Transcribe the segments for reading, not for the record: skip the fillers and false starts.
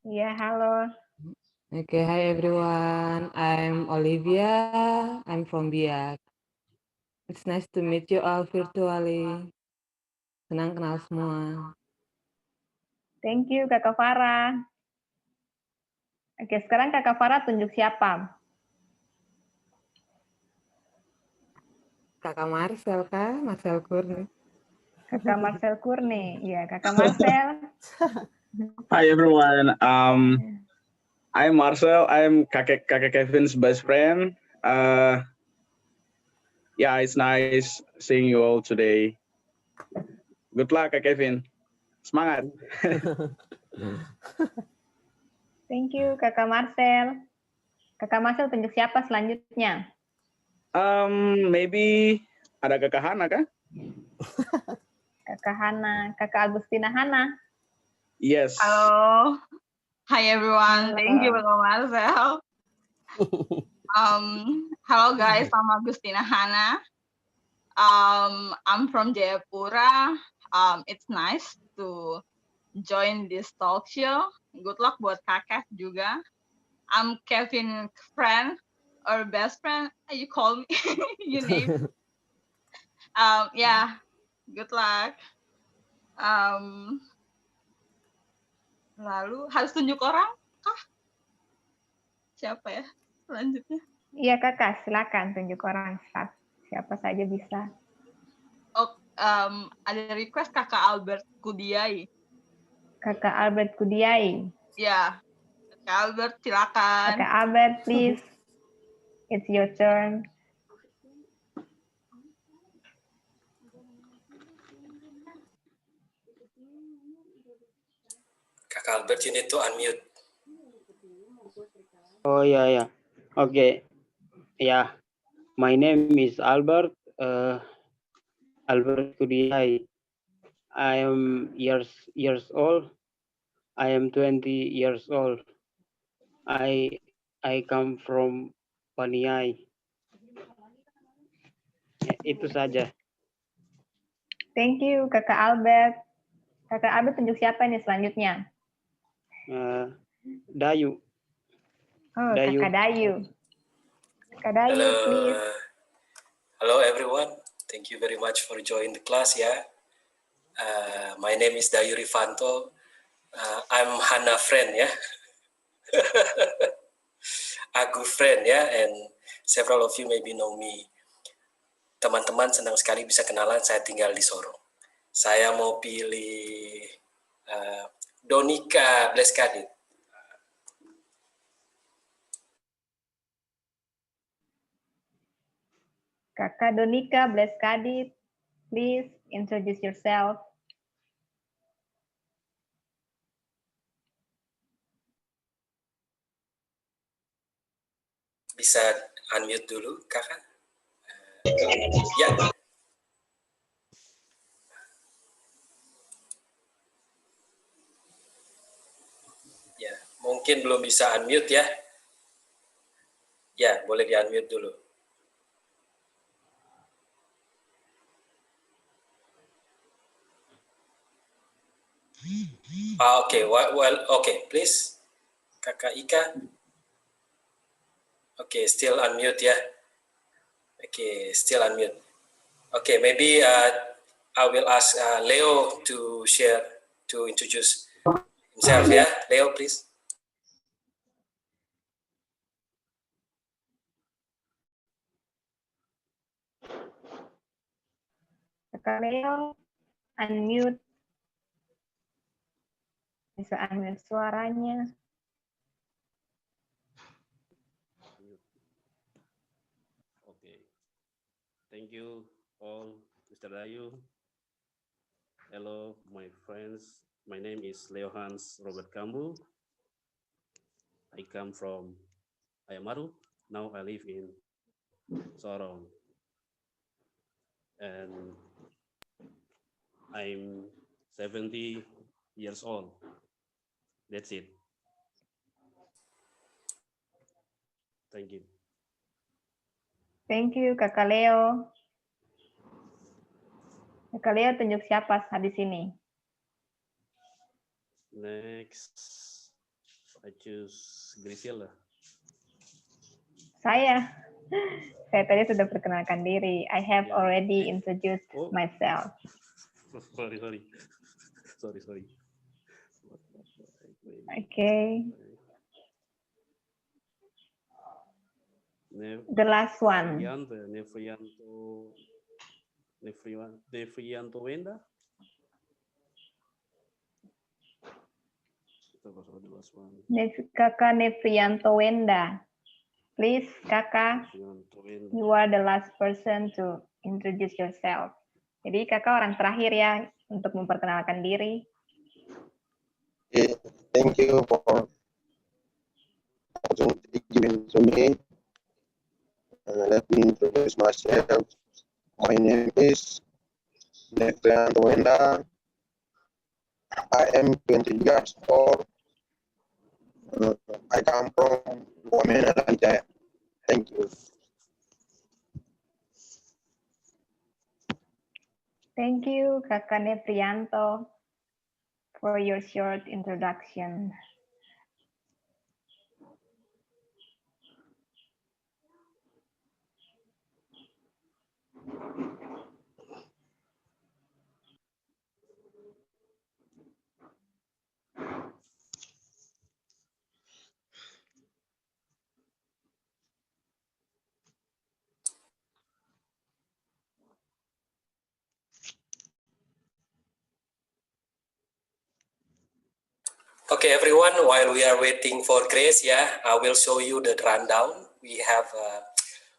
Iya, halo. Okay, hi everyone. I'm Olivia. I'm from Biak. It's nice to meet you all virtually. Senang kenal semua. Thank you, Kakak Farah. Oke, sekarang Kakak Farah tunjuk siapa? Kakak Marcel kah? Marcel Kurni. Kakak Marcel Kurni. Iya, Kakak Marcel. Hi everyone. I'm Marcel. I'm Kakek Kevin's best friend. Yeah, it's nice seeing you all today. Good luck, Kak Kevin. Semangat. Thank you, Kakak Marcel. Kakak Marcel tunjuk siapa selanjutnya? Maybe ada Kakak Hana kah? Kakak Hana, Kakak Agustina Hana. Yes. Halo. Hi everyone. Thank you, Kakak Marcel. Hello guys, I'm Agustina Hana. I'm from Jayapura. It's nice to join this talk show. Good luck buat kakak juga. I'm Kevin friend or best friend. You call me, you name. Yeah, good luck. Lalu harus tunjuk orang kah? Siapa ya selanjutnya? Iya, Kakak, silakan tunjuk orang. Siapa saja bisa. Oh, ada request Kakak Albert Kudiai. Kakak Albert Kudiai. Ya, Kakak Albert silakan. Kakak Albert, please. It's your turn. Kakak Albert, you need to unmute. Oh yeah. Okay. Yeah. My name is Albert. Albert Kudiai. I am years old. I am 20 years old. I come from Paniai. Itu saja. Thank you, Kakak Albert. Kakak Albert tunjuk siapa nih selanjutnya? Dayu. Oh, Dayu. Kakak Dayu. Kakak Dayu, please. Hello everyone. Thank you very much for joining the class ya. My name is Dayu Rifanto. I'm Hana friend ya. Agu friend ya, and several of you maybe know me. Teman-teman, senang sekali bisa kenalan. Saya tinggal di Sorong. Saya mau pilih Donika Bleskadit. Kakak Donika Bleskadit, please introduce yourself. Bisa unmute dulu, kakak? Ya. Ya, mungkin belum bisa unmute ya. Ya, boleh di-unmute dulu. Okay, okay, please. Kakak Ika. Okay, still unmute ya. Okay, still unmute. Okay, maybe I will ask Leo to introduce himself ya. Leo, please. Kakak Leo, unmute. Bisa unmute suaranya. Okay. Thank you all, Mr. Dayu. Hello, my friends. My name is Leo Hans Robert Kambu. I come from Ayamaru. Now I live in Sorong. And I'm 70 years old. That's it. Thank you. Thank you, Kakak Leo. Kakak Leo tunjuk siapa habis ini? Next. I choose Grisela. Saya tadi sudah perkenalkan diri. I have Yeah. already introduced Oh. myself. Sorry. Okay. The last one. Nefrianto Wenda. Kakak Nefrianto Wenda. Please, Kakak, you are the last person to introduce yourself. Jadi Kakak orang terakhir ya untuk memperkenalkan diri. Okay, thank you for opportunity given to me. Let me introduce myself. My name is Nefrianto Wenda. I am 20 years old. I come from Wamena, Lanjaya. Thank you. Thank you, Kakak Nefrianto, for your short introduction. Okay, everyone, while we are waiting for Grace, I will show you the rundown. We have,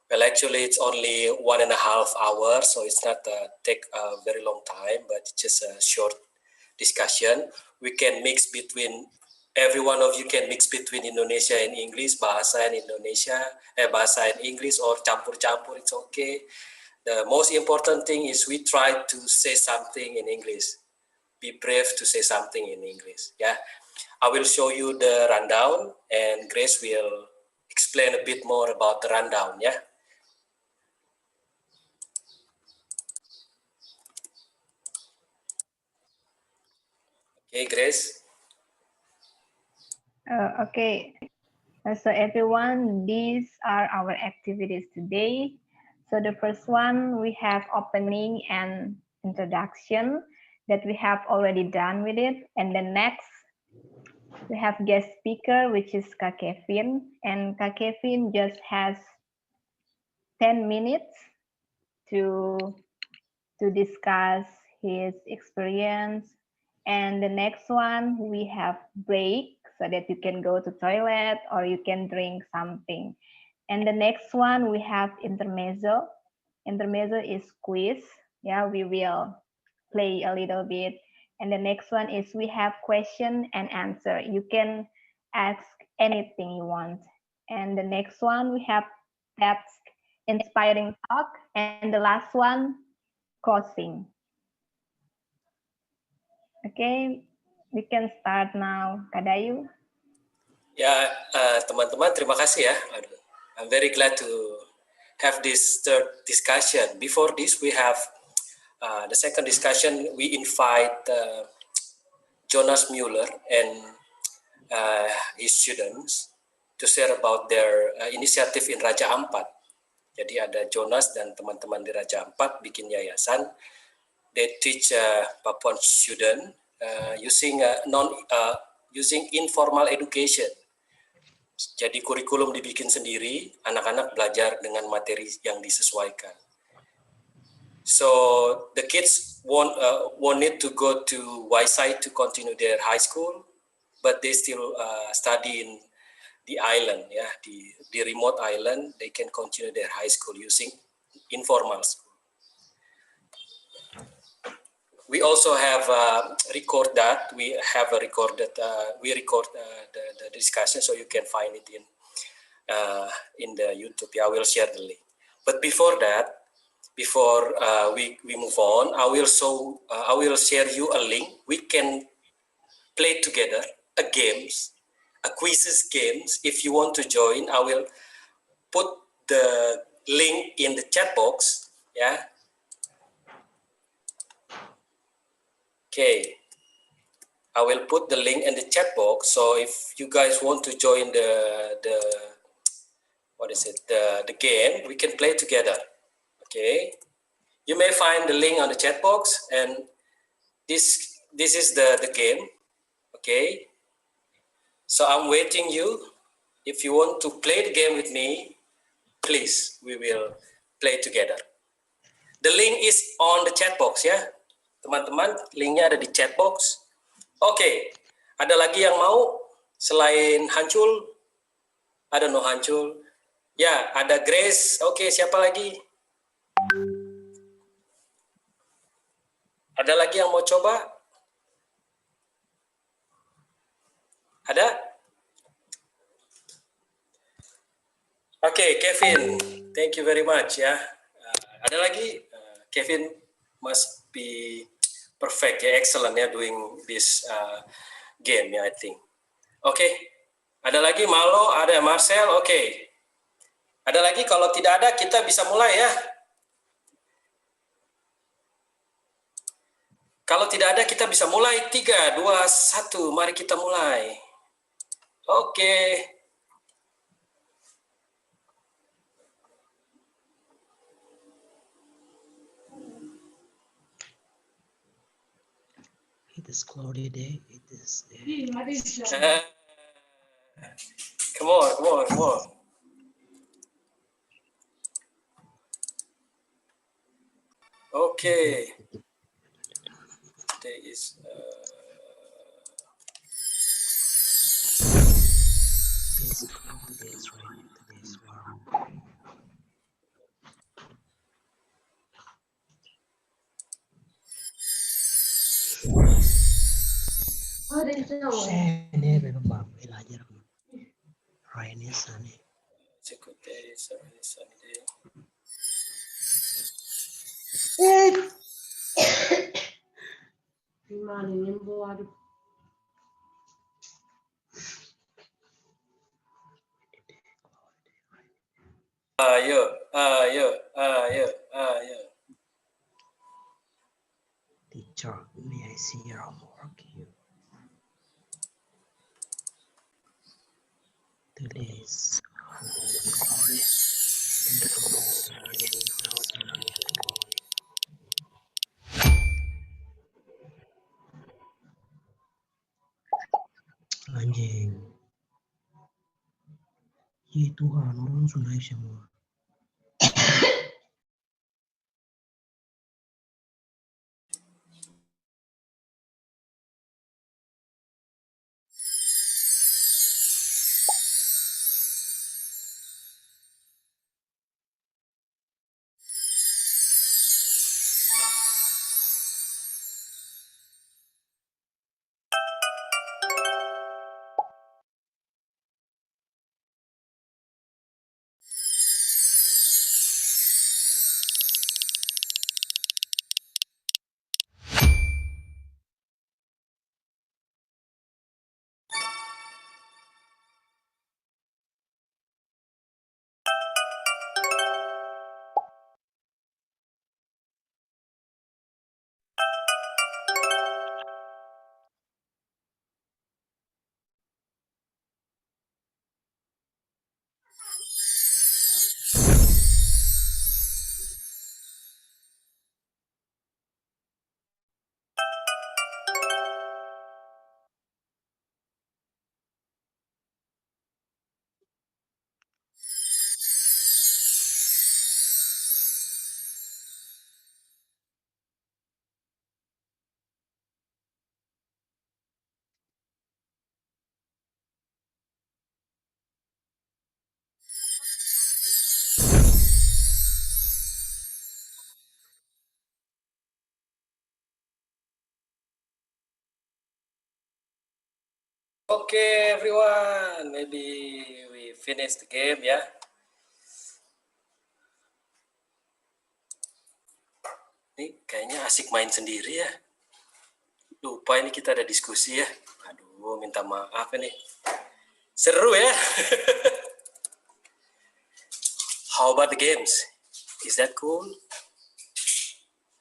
well, actually, it's only 1.5 hours, so it's not take a very long time, but it's just a short discussion. We can mix between, every one of you can mix between Indonesia and English, bahasa and Indonesia, bahasa and English, or campur-campur, it's okay. The most important thing is we try to say something in English. Be brave to say something in English, I will show you the rundown, and Grace will explain a bit more about the rundown, Okay, Grace. Okay, so everyone, these are our activities today. So the first one, we have opening and introduction that we have already done with it. And the next, we have guest speaker, which is Kak Kevin. And Kak Kevin just has 10 minutes to discuss his experience. And the next one, we have break so that you can go to toilet or you can drink something. And the next one, we have intermezzo. Intermezzo is quiz. We will play a little bit. And the next one is we have question and answer. You can ask anything you want. And the next one, we have that's inspiring talk. And the last one, closing. Okay, we can start now. Kak Dayu. Ya, teman-teman, terima kasih ya. I'm very glad to have this third discussion. Before this, we have the second discussion. We invite Jonas Mueller and his students to share about their initiative in Raja Ampat. Jadi ada Jonas dan teman-teman di Raja Ampat bikin yayasan. They teach Papuan student using using informal education. Jadi kurikulum dibikin sendiri, anak-anak belajar dengan materi yang disesuaikan. So the kids won't need to go to Waisai to continue their high school, but they still study in the island, the remote island. They can continue their high school using informal school. We also have record that. We have a recorded. We record the discussion, so you can find it in the YouTube. I will share the link. But before that, before we move on, I will share you a link. We can play together a quizzes games. If you want to join, I will put the link in the chat box. Okay. I will put the link in the chat box. So if you guys want to join the game, we can play together. Okay. You may find the link on the chat box, and this is the game. Okay. So I'm waiting you. If you want to play the game with me, please, we will play together. The link is on the chat box ya. Teman-teman, linknya ada di chat box. Oke, ada lagi yang mau selain Hancul? Ada no Hancul? Ya, ada Grace. Oke, siapa lagi? Ada lagi yang mau coba? Ada? Oke, Kevin. Thank you very much ya. Ada lagi? Kevin must be perfect ya, excellent ya doing this game ya, I think. Oke. Ada lagi Malo, ada Marcel. Oke. Ada lagi? Kalau tidak ada, kita bisa mulai ya. Kalau tidak ada, kita bisa mulai. 3, 2, 1. Mari kita mulai. Oke. It is cloudy day. It is. Come on. Okay. Today is. It's cloudy. It's raining. Today is warm. Ini memang belajar. Rainy sunny. It's a good day. It's a really sunny day. Ayo. Teacher, may I see your homework? Today is cloudy. Anjing. Ya Tuhan, orang sudah semua. Okay, everyone. Maybe we finish the game ya. Ini kayaknya asik main sendiri ya. Lupa ini kita ada diskusi ya. Aduh, minta maaf ini. Seru ya. How about the games? Is that cool?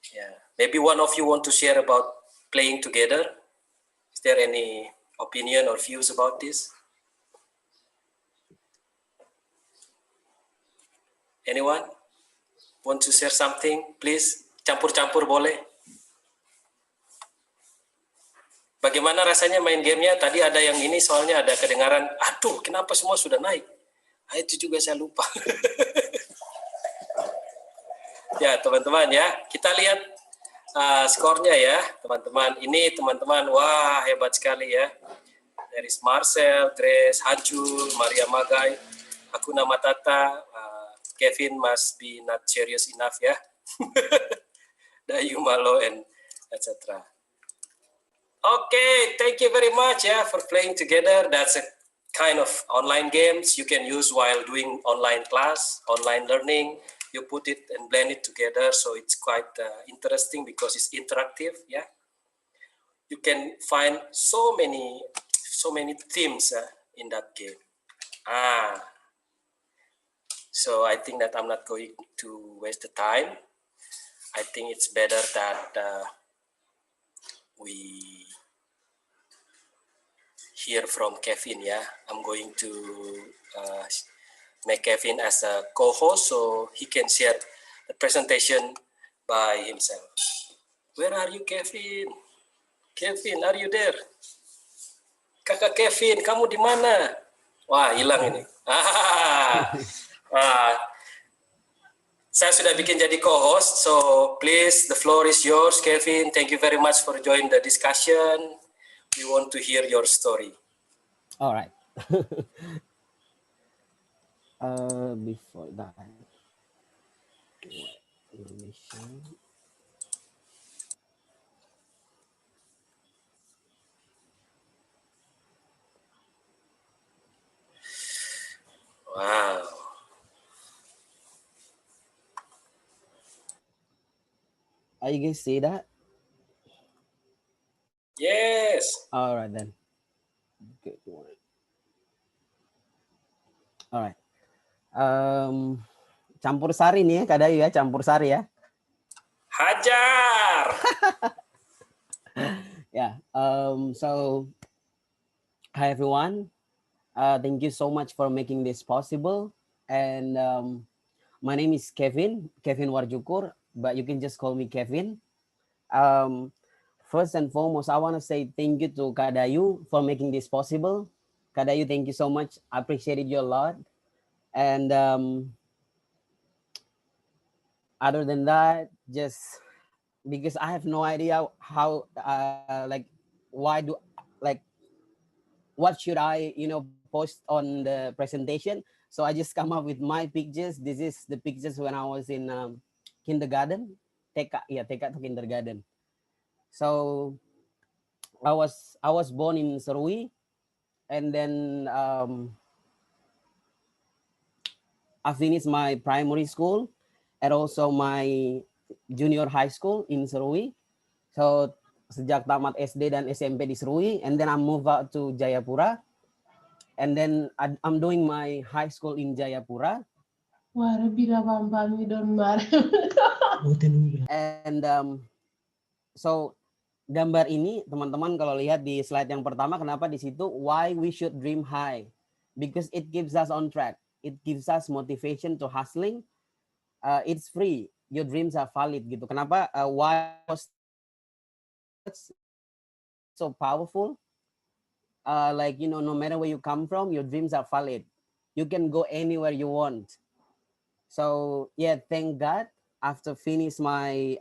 Yeah. Maybe one of you want to share about playing together. Is there any opinion or views about this? Anyone want to share something? Please, campur-campur boleh. Bagaimana rasanya main gamenya? Tadi ada yang ini soalnya ada kedengaran, aduh kenapa semua sudah naik? Nah, itu juga saya lupa. Ya teman-teman ya, kita lihat skornya ya teman-teman. Ini teman-teman, wah hebat sekali ya. There is Marcel, Grace, Hajul, Maria Magai, Hakuna Matata, Kevin must be not serious enough ya. Dayu Malo and etc. Okay, thank you very much for playing together. That's a kind of online games you can use while doing online class, online learning. You put it and blend it together, so it's quite interesting because it's interactive. Yeah, you can find so many themes in that game. So I think that I'm not going to waste the time. I think it's better that we hear from Kevin. Yeah, I'm going to make Kevin as a co-host so he can share the presentation by himself. Where are you, Kevin? Kevin, are you there? Kakak Kevin, kamu di mana? Wah, hilang ini. Saya sudah bikin jadi co-host, so please, the floor is yours, Kevin. Thank you very much for joining the discussion. We want to hear your story. All right. Before that, Wow. Are you guys see that? Yes. All right then. Good one. All right. Campur sari nih ya, Kak Dayu ya, campur sari ya. Hajar. Yeah. So, hi everyone. Thank you so much for making this possible. And my name is Kevin Warjukur, but you can just call me Kevin. First and foremost, I want to say thank you to Kak Dayu for making this possible. Kak Dayu, thank you so much. I appreciated you a lot. And other than that, just because I have no idea how, what should I, post on the presentation. So I just come up with my pictures. This is the pictures when I was in kindergarten. TK to kindergarten. So I was born in Serui, and then I finished my primary school and also my junior high school in Serui. So sejak tamat SD dan SMP di Serui, and then I moved out to Jayapura, and then I'm doing my high school in Jayapura. And so gambar ini teman-teman kalau lihat di slide yang pertama, kenapa di situ why we should dream high, because it keeps us on track, it gives us motivation to hustling. It's free, your dreams are valid gitu. Kenapa why so powerful? No matter where you come from, your dreams are valid. You can go anywhere you want. So yeah, thank God after finish my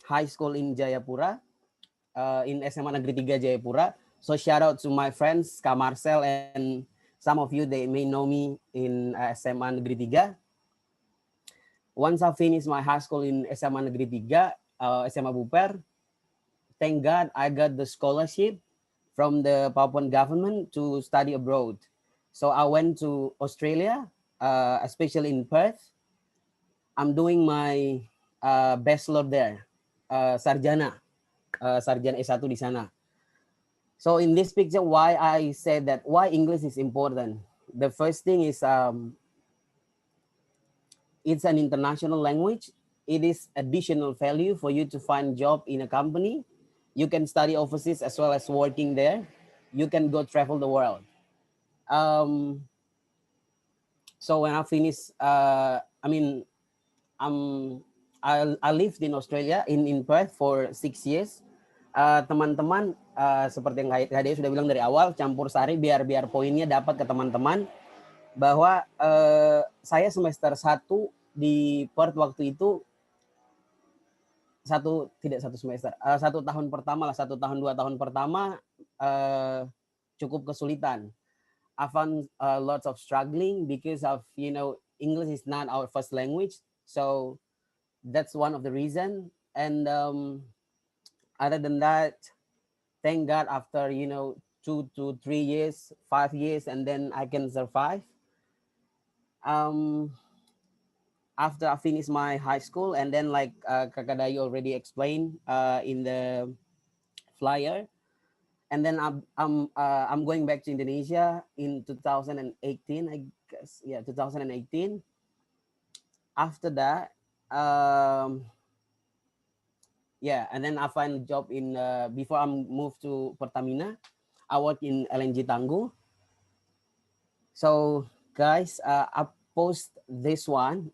high school in Jayapura, in SMA Negeri 3 Jayapura. So shout out to my friends Kak Marcel, and some of you they may know me in SMA Negeri 3. Once I finished my high school in SMA Negeri 3, SMA Buper, thank God I got the scholarship from the Papuan government to study abroad. So I went to Australia, especially in Perth. I'm doing my bachelor there, sarjana S1 di sana. So in this picture, why I said that why English is important. The first thing is it's an international language. It is additional value for you to find job in a company. you can study overseas as well as working there. You can go travel the world. So when I finish, I mean, I lived in Australia in Perth for 6 years. Teman-teman, seperti yang Kak Dea sudah bilang dari awal, campur sari biar poinnya dapat ke teman-teman, bahwa saya semester 1 di Perth waktu itu, tidak satu semester, 1 tahun pertama lah, 1 tahun 2 tahun pertama cukup kesulitan. I found lots of struggling because of, you know, English is not our first language. So that's one of the reason. And other than that, thank God after, you know, 2 to 3 years, 5 years, and then I can survive. After I finished my high school, and then like Kakak Dayu already explained in the flyer, and then I'm going back to Indonesia in 2018, I guess. Yeah, 2018. After that, yeah, and then I find a job in before I moved to Pertamina, I work in LNG Tangguh. So guys, I post this one,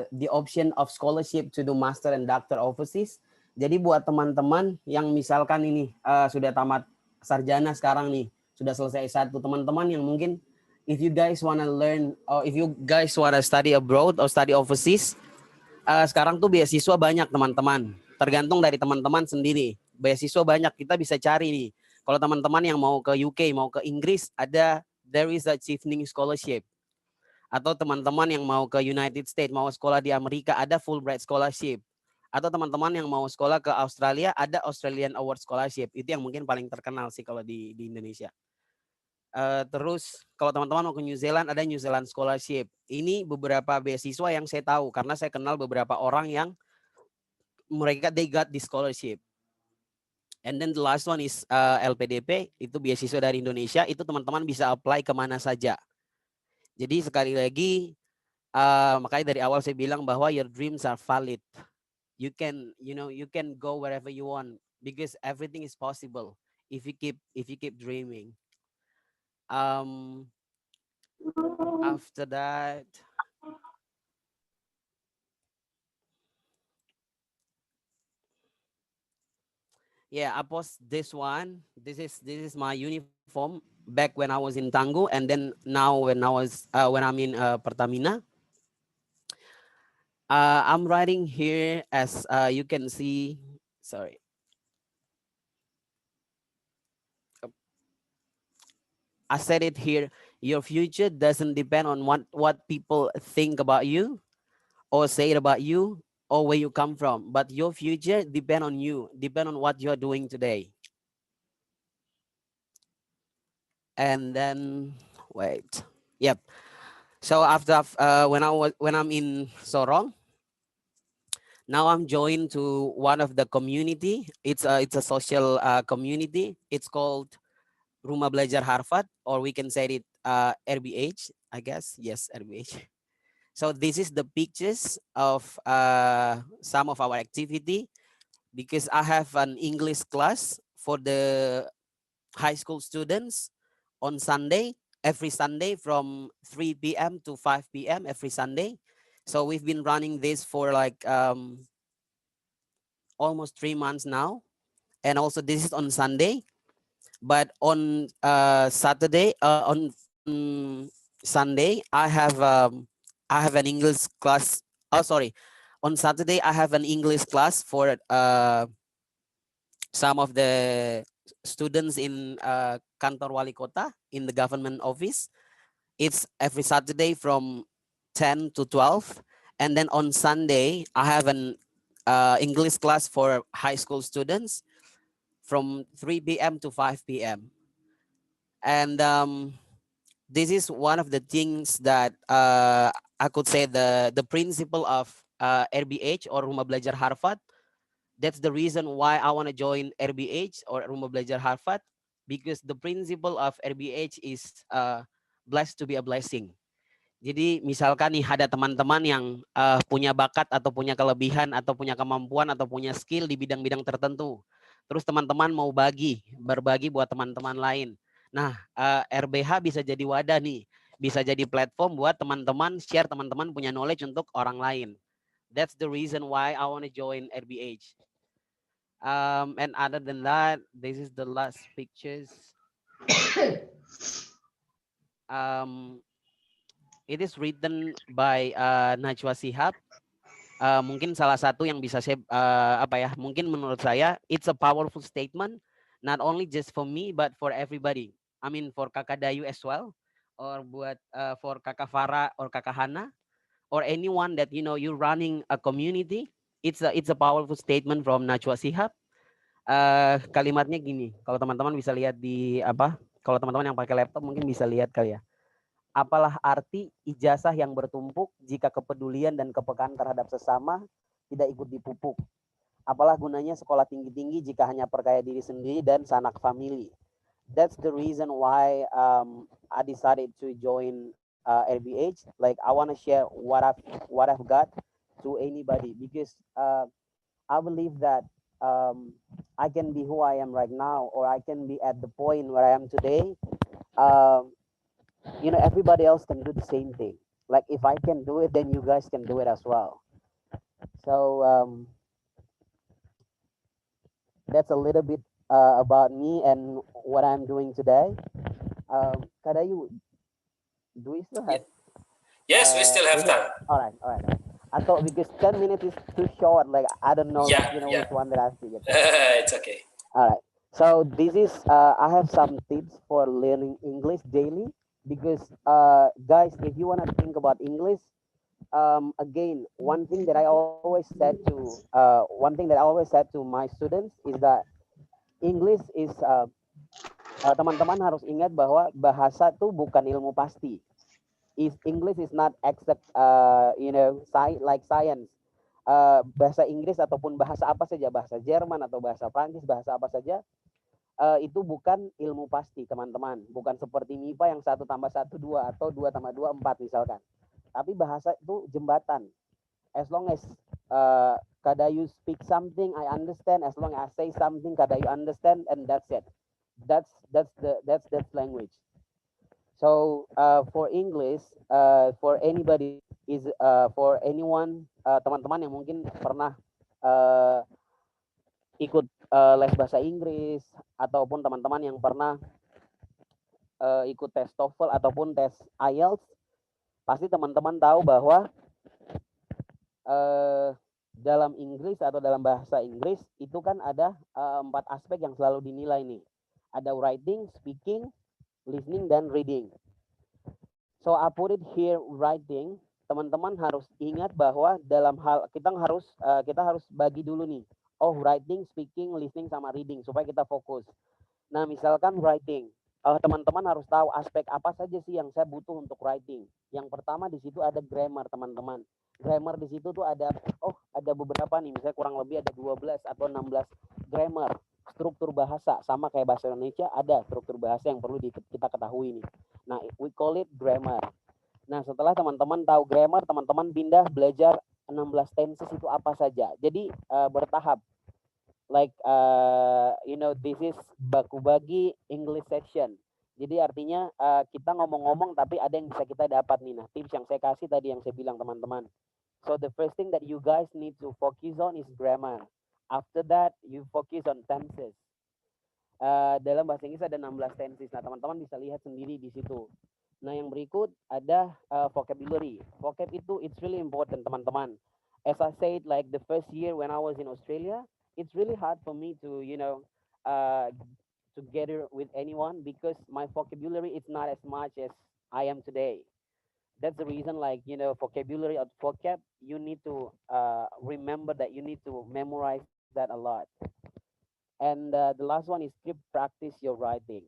the option of scholarship to do master and doctor overseas. Jadi buat teman-teman yang misalkan ini sudah tamat sarjana sekarang nih, sudah selesai S1, teman-teman yang mungkin if you guys wanna learn or if you guys wanna study abroad or study overseas, sekarang tuh beasiswa banyak teman-teman. Tergantung dari teman-teman sendiri. Beasiswa banyak, kita bisa cari nih. Kalau teman-teman yang mau ke UK, mau ke Inggris, there is a Chevening Scholarship. Atau teman-teman yang mau ke United States, mau sekolah di Amerika, ada Fulbright Scholarship. Atau teman-teman yang mau sekolah ke Australia, ada Australian Award Scholarship. Itu yang mungkin paling terkenal sih kalau di Indonesia. Terus kalau teman-teman mau ke New Zealand, ada New Zealand Scholarship. Ini beberapa beasiswa yang saya tahu karena saya kenal beberapa orang yang mereka they got this scholarship. And then the last one is LPDP, itu beasiswa dari Indonesia. Itu teman-teman bisa apply kemana saja. Jadi sekali lagi, makanya dari awal saya bilang bahwa your dreams are valid. You can go wherever you want because everything is possible if you keep dreaming. After that, yeah, I post this one. This is my uniform back when I was in Tangguh, and then now when I'm in Pertamina. I'm writing here as you can see. Sorry. I said it here. Your future doesn't depend on what people think about you or say about you or where you come from, but your future depend on you, depend on what you're doing today. And then wait, yep. So after when I'm in Sorong, now I'm joined to one of the community. It's a social community. It's called Rumah Belajar Harvard, or we can say it RBH, I guess. Yes, RBH. So this is the pictures of some of our activity, because I have an English class for the high school students on Sunday, every Sunday from 3 p.m. to 5 p.m. every Sunday. So we've been running this for like almost 3 months now. And also this is on Sunday. But on Saturday, on Sunday, I have an English class. Oh, sorry. On Saturday, I have an English class for some of the students in Kantor Wali Kota, in the government office. It's every Saturday from 10 to 12. And then on Sunday, I have an English class for high school students from 3 p.m. to 5 p.m. And this is one of the things that I could say the principle of RBH or Rumah Belajar Harvard. That's the reason why I want to join RBH or Rumah Belajar Harvard, because the principle of RBH is blessed to be a blessing. Jadi misalkan nih ada teman-teman yang punya bakat atau punya kelebihan atau punya kemampuan atau punya skill di bidang-bidang tertentu. terus teman-teman mau berbagi buat teman-teman lain. Nah, RBH bisa jadi wadah nih, bisa jadi platform buat teman-teman share, teman-teman punya knowledge untuk orang lain. That's the reason why I want to join RBH. And other than that, this is the last pictures. It is written by Najwa Shihab. Mungkin salah satu yang bisa saya mungkin menurut saya it's a powerful statement, not only just for me but for everybody. I mean for Kakak Dayu as well, or buat for Kakak Farah or Kakak Hana, or anyone that you know you're running a community. It's a powerful statement from Najwa Shihab. Kalimatnya gini, kalau teman-teman bisa lihat di kalau teman-teman yang pakai laptop mungkin bisa lihat kali ya. Apalah arti ijazah yang bertumpuk jika kepedulian dan kepekaan terhadap sesama tidak ikut dipupuk? Apalah gunanya sekolah tinggi-tinggi jika hanya perkaya diri sendiri dan sanak famili? That's the reason why I decided to join RBH. Like I want to share what I've got to anybody, because I believe that I can be who I am right now, or I can be at the point where I am today. You know, everybody else can do the same thing. Like if I can do it, then you guys can do it as well. So that's a little bit about me and what I'm doing today. Kadayu, do we still have? Yes, we still have time. All right. I thought because 10 minutes is too short. Like I don't know, which one that I have to get. It's okay. All right. So this is I have some tips for learning English daily. Because guys, if you want to think about English, again, one thing that I always said to my students is that English is teman-teman harus ingat bahwa bahasa tuh bukan ilmu pasti. English is not exact, like science. Bahasa Inggris ataupun bahasa apa saja, bahasa Jerman atau bahasa Prancis, bahasa apa saja. Itu bukan ilmu pasti, teman-teman. Bukan seperti MIPA yang 1 + 1 2 atau 2 + 2 4 misalkan. Tapi bahasa itu jembatan. As long as Kadayu speak something, I understand. As long as I say something, Kadayu understand, and that's it. That's language. So for English, for anybody for anyone, teman-teman yang mungkin pernah ikut les bahasa Inggris, ataupun teman-teman yang pernah ikut tes TOEFL ataupun tes IELTS, pasti teman-teman tahu bahwa dalam Inggris atau dalam bahasa Inggris itu kan ada 4 aspek yang selalu dinilai nih. Ada writing, speaking, listening, dan reading. So I put it here, writing. Teman-teman harus ingat bahwa dalam hal kita harus bagi dulu nih. Oh, writing, speaking, listening, sama reading supaya kita fokus. Nah, misalkan writing, teman-teman harus tahu aspek apa saja sih yang saya butuh untuk writing. Yang pertama di situ ada grammar, teman-teman. Grammar di situ tuh ada beberapa nih, misalnya kurang lebih ada 12 atau 16 grammar. Struktur bahasa sama kayak bahasa Indonesia, ada struktur bahasa yang perlu kita ketahui nih. Nah, we call it grammar. Nah, setelah teman-teman tahu grammar, teman-teman pindah belajar 16 tenses itu apa saja. Jadi bertahap. Like this is baku bagi English section. Jadi artinya kita ngomong-ngomong tapi ada yang bisa kita dapat nih. Nah, tips yang saya kasih tadi yang saya bilang teman-teman. So the first thing that you guys need to focus on is grammar. After that you focus on tenses. Dalam bahasa Inggris ada 16 tenses. Nah, teman-teman bisa lihat sendiri di situ. Nah, yang berikut ada vocabulary. Vocab itu it's really important, teman-teman. As I said, like the first year when I was in Australia, it's really hard for me to together with anyone because my vocabulary is not as much as I am today. That's the reason, like, vocabulary or vocab, you need to remember that, you need to memorize that a lot. And the last one is keep practice your writing.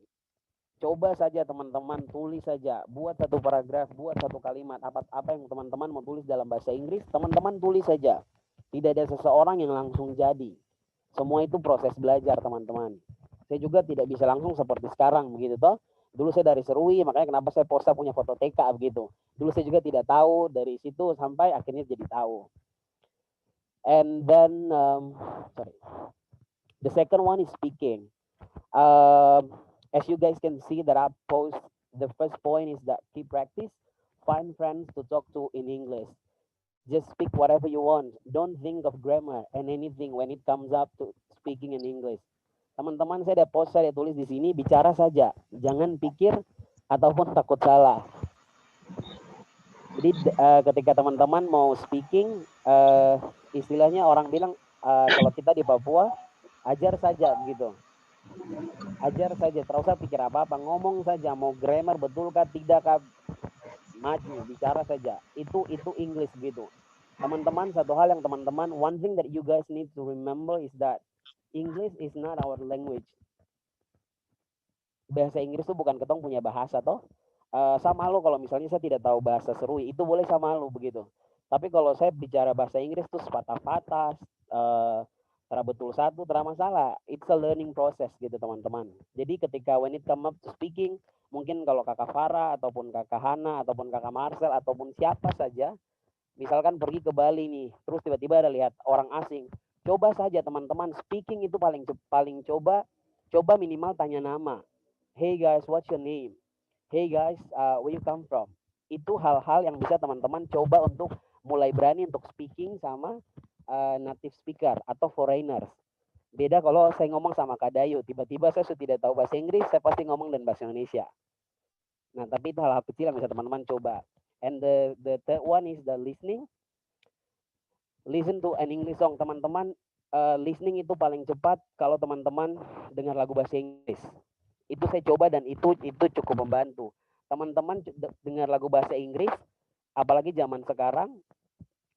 Coba saja teman-teman, tulis saja, buat satu paragraf, buat satu kalimat, apa yang teman-teman mau tulis dalam bahasa Inggris, teman-teman tulis saja. Tidak ada seseorang yang langsung jadi. Semua itu proses belajar, teman-teman. Saya juga tidak bisa langsung seperti sekarang begitu toh. Dulu saya dari Serui, makanya kenapa saya posta punya foto TK begitu. Dulu saya juga tidak tahu, dari situ sampai akhirnya jadi tahu. And then The second one is speaking. As you guys can see that I post, the first point is that keep practice, find friends to talk to in English. Just speak whatever you want. Don't think of grammar and anything when it comes up to speaking in English. Teman-teman, saya ada post, saya tulis di sini, bicara saja. Jangan pikir ataupun takut salah. Jadi ketika teman-teman mau speaking, istilahnya orang bilang, kalau kita di Papua, ajar saja begitu. Ajar saja, terus usah pikir apa-apa, ngomong saja, mau grammar betulkah tidakkah, maju, bicara saja. Itu English gitu. Teman-teman, satu hal yang teman-teman, one thing that you guys need to remember is that English is not our language. Bahasa Inggris itu bukan ketong punya bahasa toh. Sama lo kalau misalnya saya tidak tahu bahasa Serui, itu boleh sama lo begitu. Tapi kalau saya bicara bahasa Inggris tuh sepatah-patah, tera betul satu, tera masalah. It's a learning process gitu teman-teman. Jadi ketika when it come up to speaking, mungkin kalau kakak Farah, ataupun kakak Hana, ataupun kakak Marcel, ataupun siapa saja, misalkan pergi ke Bali nih, terus tiba-tiba ada lihat orang asing, coba saja teman-teman, speaking itu paling coba minimal tanya nama. Hey guys, what's your name? Hey guys, where you come from? Itu hal-hal yang bisa teman-teman coba untuk mulai berani untuk speaking sama native speaker atau foreigners. Beda kalau saya ngomong sama Kak Dayu, tiba-tiba saya sudah tidak tahu bahasa Inggris, saya pasti ngomong dan bahasa Indonesia. Nah, tapi itu hal-hal kecil yang bisa teman-teman coba. And the third one is the listening. Listen to an English song, teman-teman. Listening itu paling cepat kalau teman-teman dengar lagu bahasa Inggris. Itu saya coba dan itu cukup membantu. Teman-teman dengar lagu bahasa Inggris, apalagi zaman sekarang,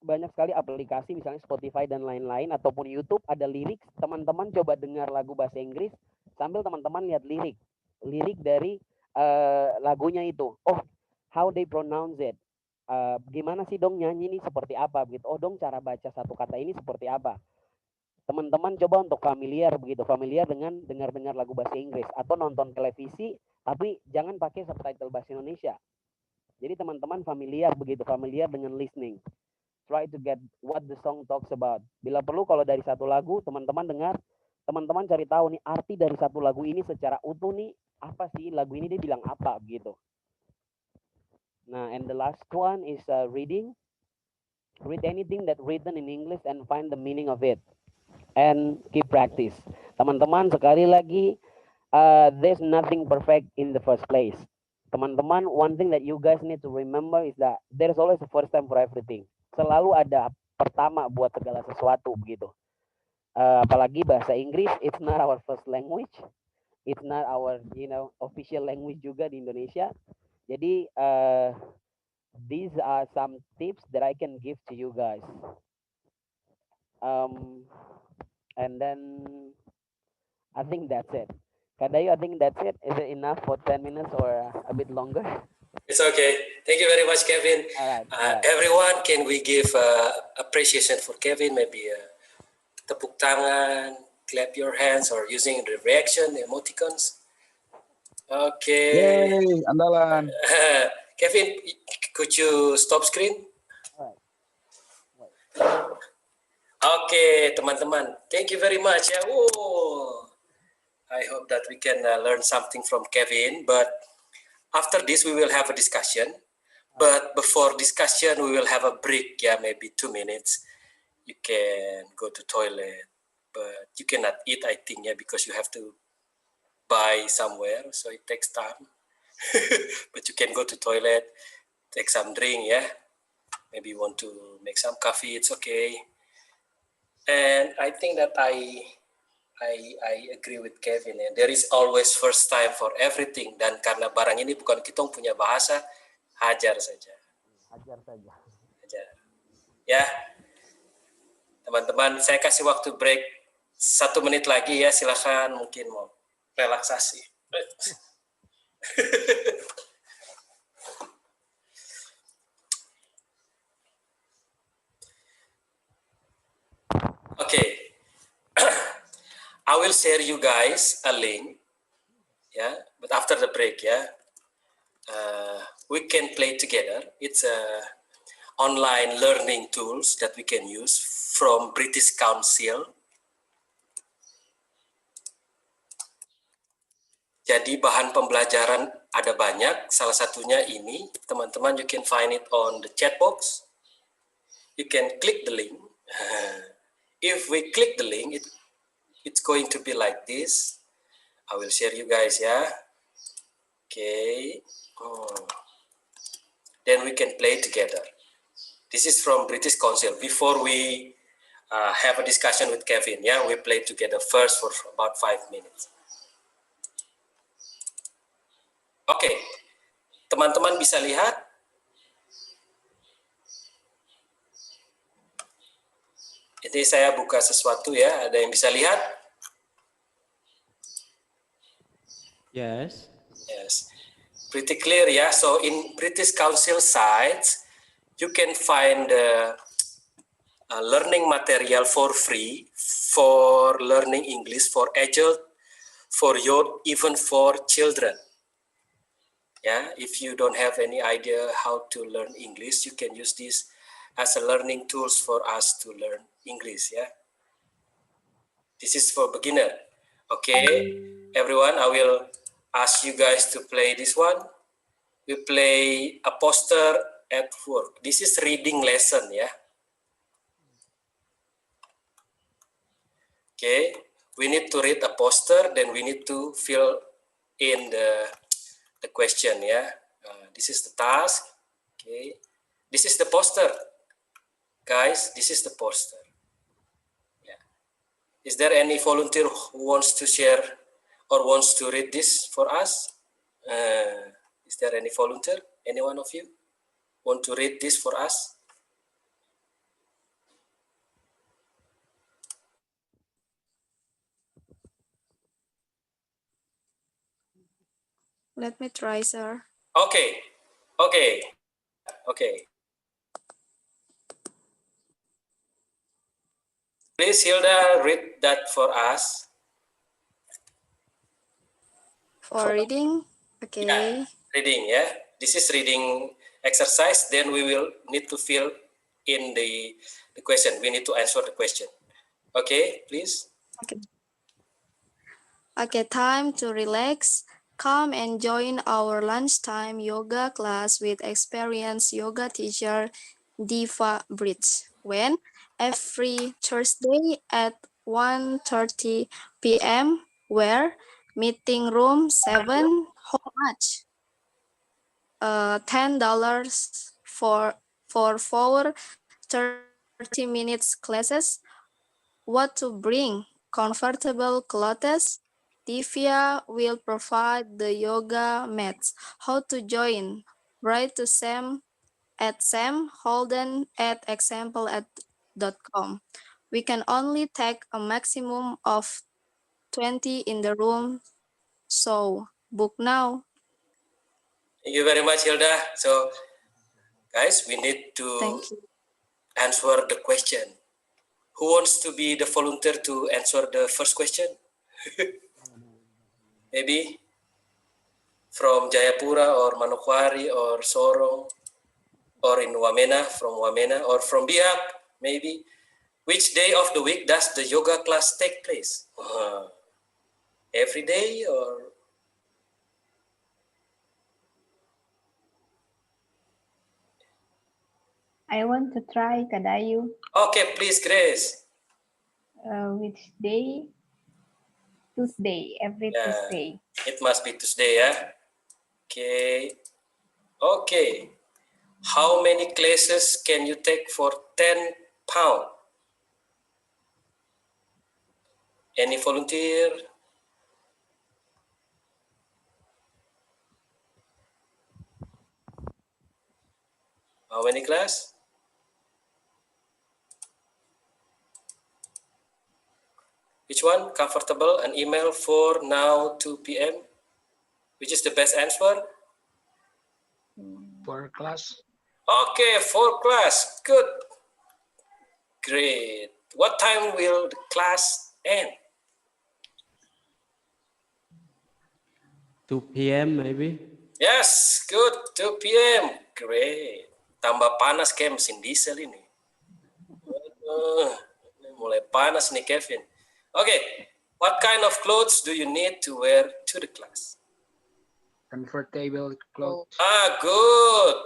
banyak sekali aplikasi misalnya Spotify dan lain-lain ataupun YouTube ada lirik. Teman-teman coba dengar lagu bahasa Inggris sambil teman-teman lihat lirik dari lagunya itu. Oh, how they pronounce it. Gimana sih dong nyanyi ini seperti apa begitu. Oh dong cara baca satu kata ini seperti apa. Teman-teman coba untuk familiar dengan dengar-dengar lagu bahasa Inggris atau nonton televisi tapi jangan pakai subtitle bahasa Indonesia. Jadi teman-teman familiar dengan listening. Try to get what the song talks about. Bila perlu kalau dari satu lagu teman-teman dengar, teman-teman cari tahu nih arti dari satu lagu ini secara utuh nih apa sih lagu ini dia bilang apa begitu. Nah, and the last one is reading. Read anything that written in English and find the meaning of it. And keep practice. Teman-teman, sekali lagi, there's nothing perfect in the first place. Teman-teman, one thing that you guys need to remember is that there's always a first time for everything. Selalu ada pertama buat segala sesuatu begitu. Apalagi bahasa Inggris, it's not our first language. It's not our, official language juga di Indonesia. Jadi, these are some tips that I can give to you guys. And then I think that's it. Kadayu, I think that's it. Is it enough for 10 minutes or a bit longer? It's okay. Thank you very much, Kevin. All right. Everyone, can we give appreciation for Kevin? Maybe tepuk tangan, clap your hands, or using the reaction emoticons. Okay. Yay, andalan. Kevin, could you stop screen? All right. Okay, teman-teman. Thank you very much. Yeah. Whoa. I hope that we can learn something from Kevin. But after this, we will have a discussion. But before discussion, we will have a break. Yeah, maybe 2 minutes. You can go to toilet, but you cannot eat, I think, yeah, because you have to buy somewhere, so it takes time. But you can go to toilet, take some drink, yeah. Maybe you want to make some coffee, it's okay. And I think that I agree with Kevin. Yeah. There is always first time for everything. Dan karena barang ini bukan kita punya bahasa, hajar saja. Hajar saja. Hajar. Ya, teman-teman, saya kasih waktu break 1 menit lagi ya. Silakan mungkin mau relaksasi. Okay. I will share you guys a link, yeah, but after the break, yeah, we can play together. It's online learning tools that we can use from British Council. Jadi bahan pembelajaran ada banyak, salah satunya ini, teman-teman, you can find it on the chat box. You can click the link. If we click the link, it's going to be like this. I will share you guys, ya. Okay. Then we can play together. This is from British Council. Before we have a discussion with Kevin, yeah, we play together first for about 5 minutes. Oke, teman-teman bisa lihat? Jadi saya buka sesuatu ya, ada yang bisa lihat? Yes. Yes, pretty clear ya. So in British Council sites, you can find learning material for free for learning English for adult, for youth, even for children. Yeah, if you don't have any idea how to learn English, you can use this as a learning tools for us to learn English. Yeah, this is for beginner. Okay, everyone, I will ask you guys to play this one. We play a poster at work. This is reading lesson, yeah. Okay, we need to read a poster, then we need to fill in the question, yeah. This is the task. Okay, this is the poster, guys. This is the poster. Yeah. Is there any volunteer who wants to share or wants to read this for us? Is there any volunteer? Any one of you want to read this for us? Let me try, sir. Okay. Please, Hilda, read that for us. For reading, okay. Yeah, reading, yeah. This is reading exercise. Then we will need to fill in the question. We need to answer the question. Okay, please. Okay, time to relax. Come and join our lunchtime yoga class with experienced yoga teacher Diva Bridge. When? Every Thursday at 1:30 p.m. Where? Meeting room 7. How much? $10 for 4 30 minutes classes. What to bring? Comfortable clothes. Divya will provide the yoga mats. How to join? Write to Sam at samholden@example.com. We can only take a maximum of 20 in the room, so book now. Thank you very much, Hilda. So, guys, we need to answer the question. Who wants to be the volunteer to answer the first question? Maybe from Jayapura or Manokwari or Sorong or in Wamena, from Wamena or from Biak, maybe. Which day of the week does the yoga class take place? Every day or? I want to try, Kadayu. Okay, please, Grace. Which day? Tuesday, every Tuesday. It must be Tuesday, yeah? Okay. Okay. How many classes can you take for £10? Any volunteer? How many class? Which one? Comfortable? An email for now 2 p.m. Which is the best answer? For class. Okay, for class. Good. Great. What time will the class end? 2 p.m. maybe. Yes, good. 2 p.m. Great. Tambah panas kayak mesin diesel ini. Mulai panas nih Kevin. Okay, What kind of clothes do you need to wear to the class? Comfortable clothes. Ah, good.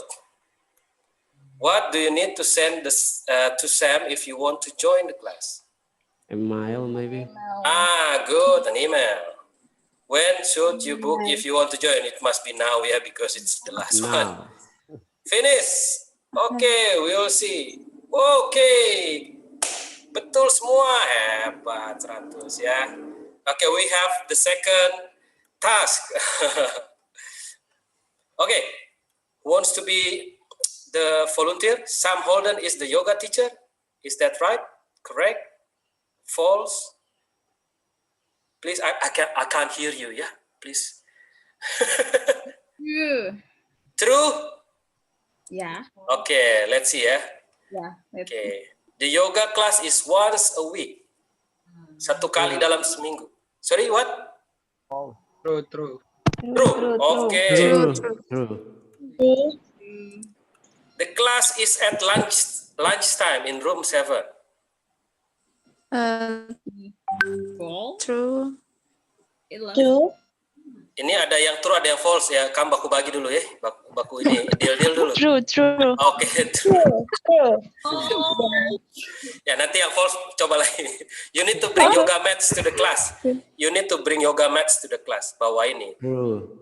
What do you need to send this, to Sam if you want to join the class? Email, maybe. Ah, good, an email. When should you book if you want to join? It must be now, yeah, because it's the last one. Now. Finish. Okay, we will see. Okay. Betul semua. Hebat, 100 ya. Okay, we have the second task. Okay, who wants to be the volunteer? Sam Holden is the yoga teacher. Is that right? Correct? False? Please, I can't hear you, yeah? Please. True. True? Yeah. Okay, let's see ya. Yeah. Okay. The yoga class is once a week. Satu kali dalam seminggu. Sorry, what? True, true. True. Okay. True. The class is at lunchtime in room 7. True. True. Ini ada yang true, ada yang false ya. Kamu baku bagi dulu ya. Baku ini deal dulu. True. Oke, true. True. Ya, nanti yang false coba lagi. You need to bring yoga mats to the class. You need to bring yoga mats to the class. Bawa ini. True.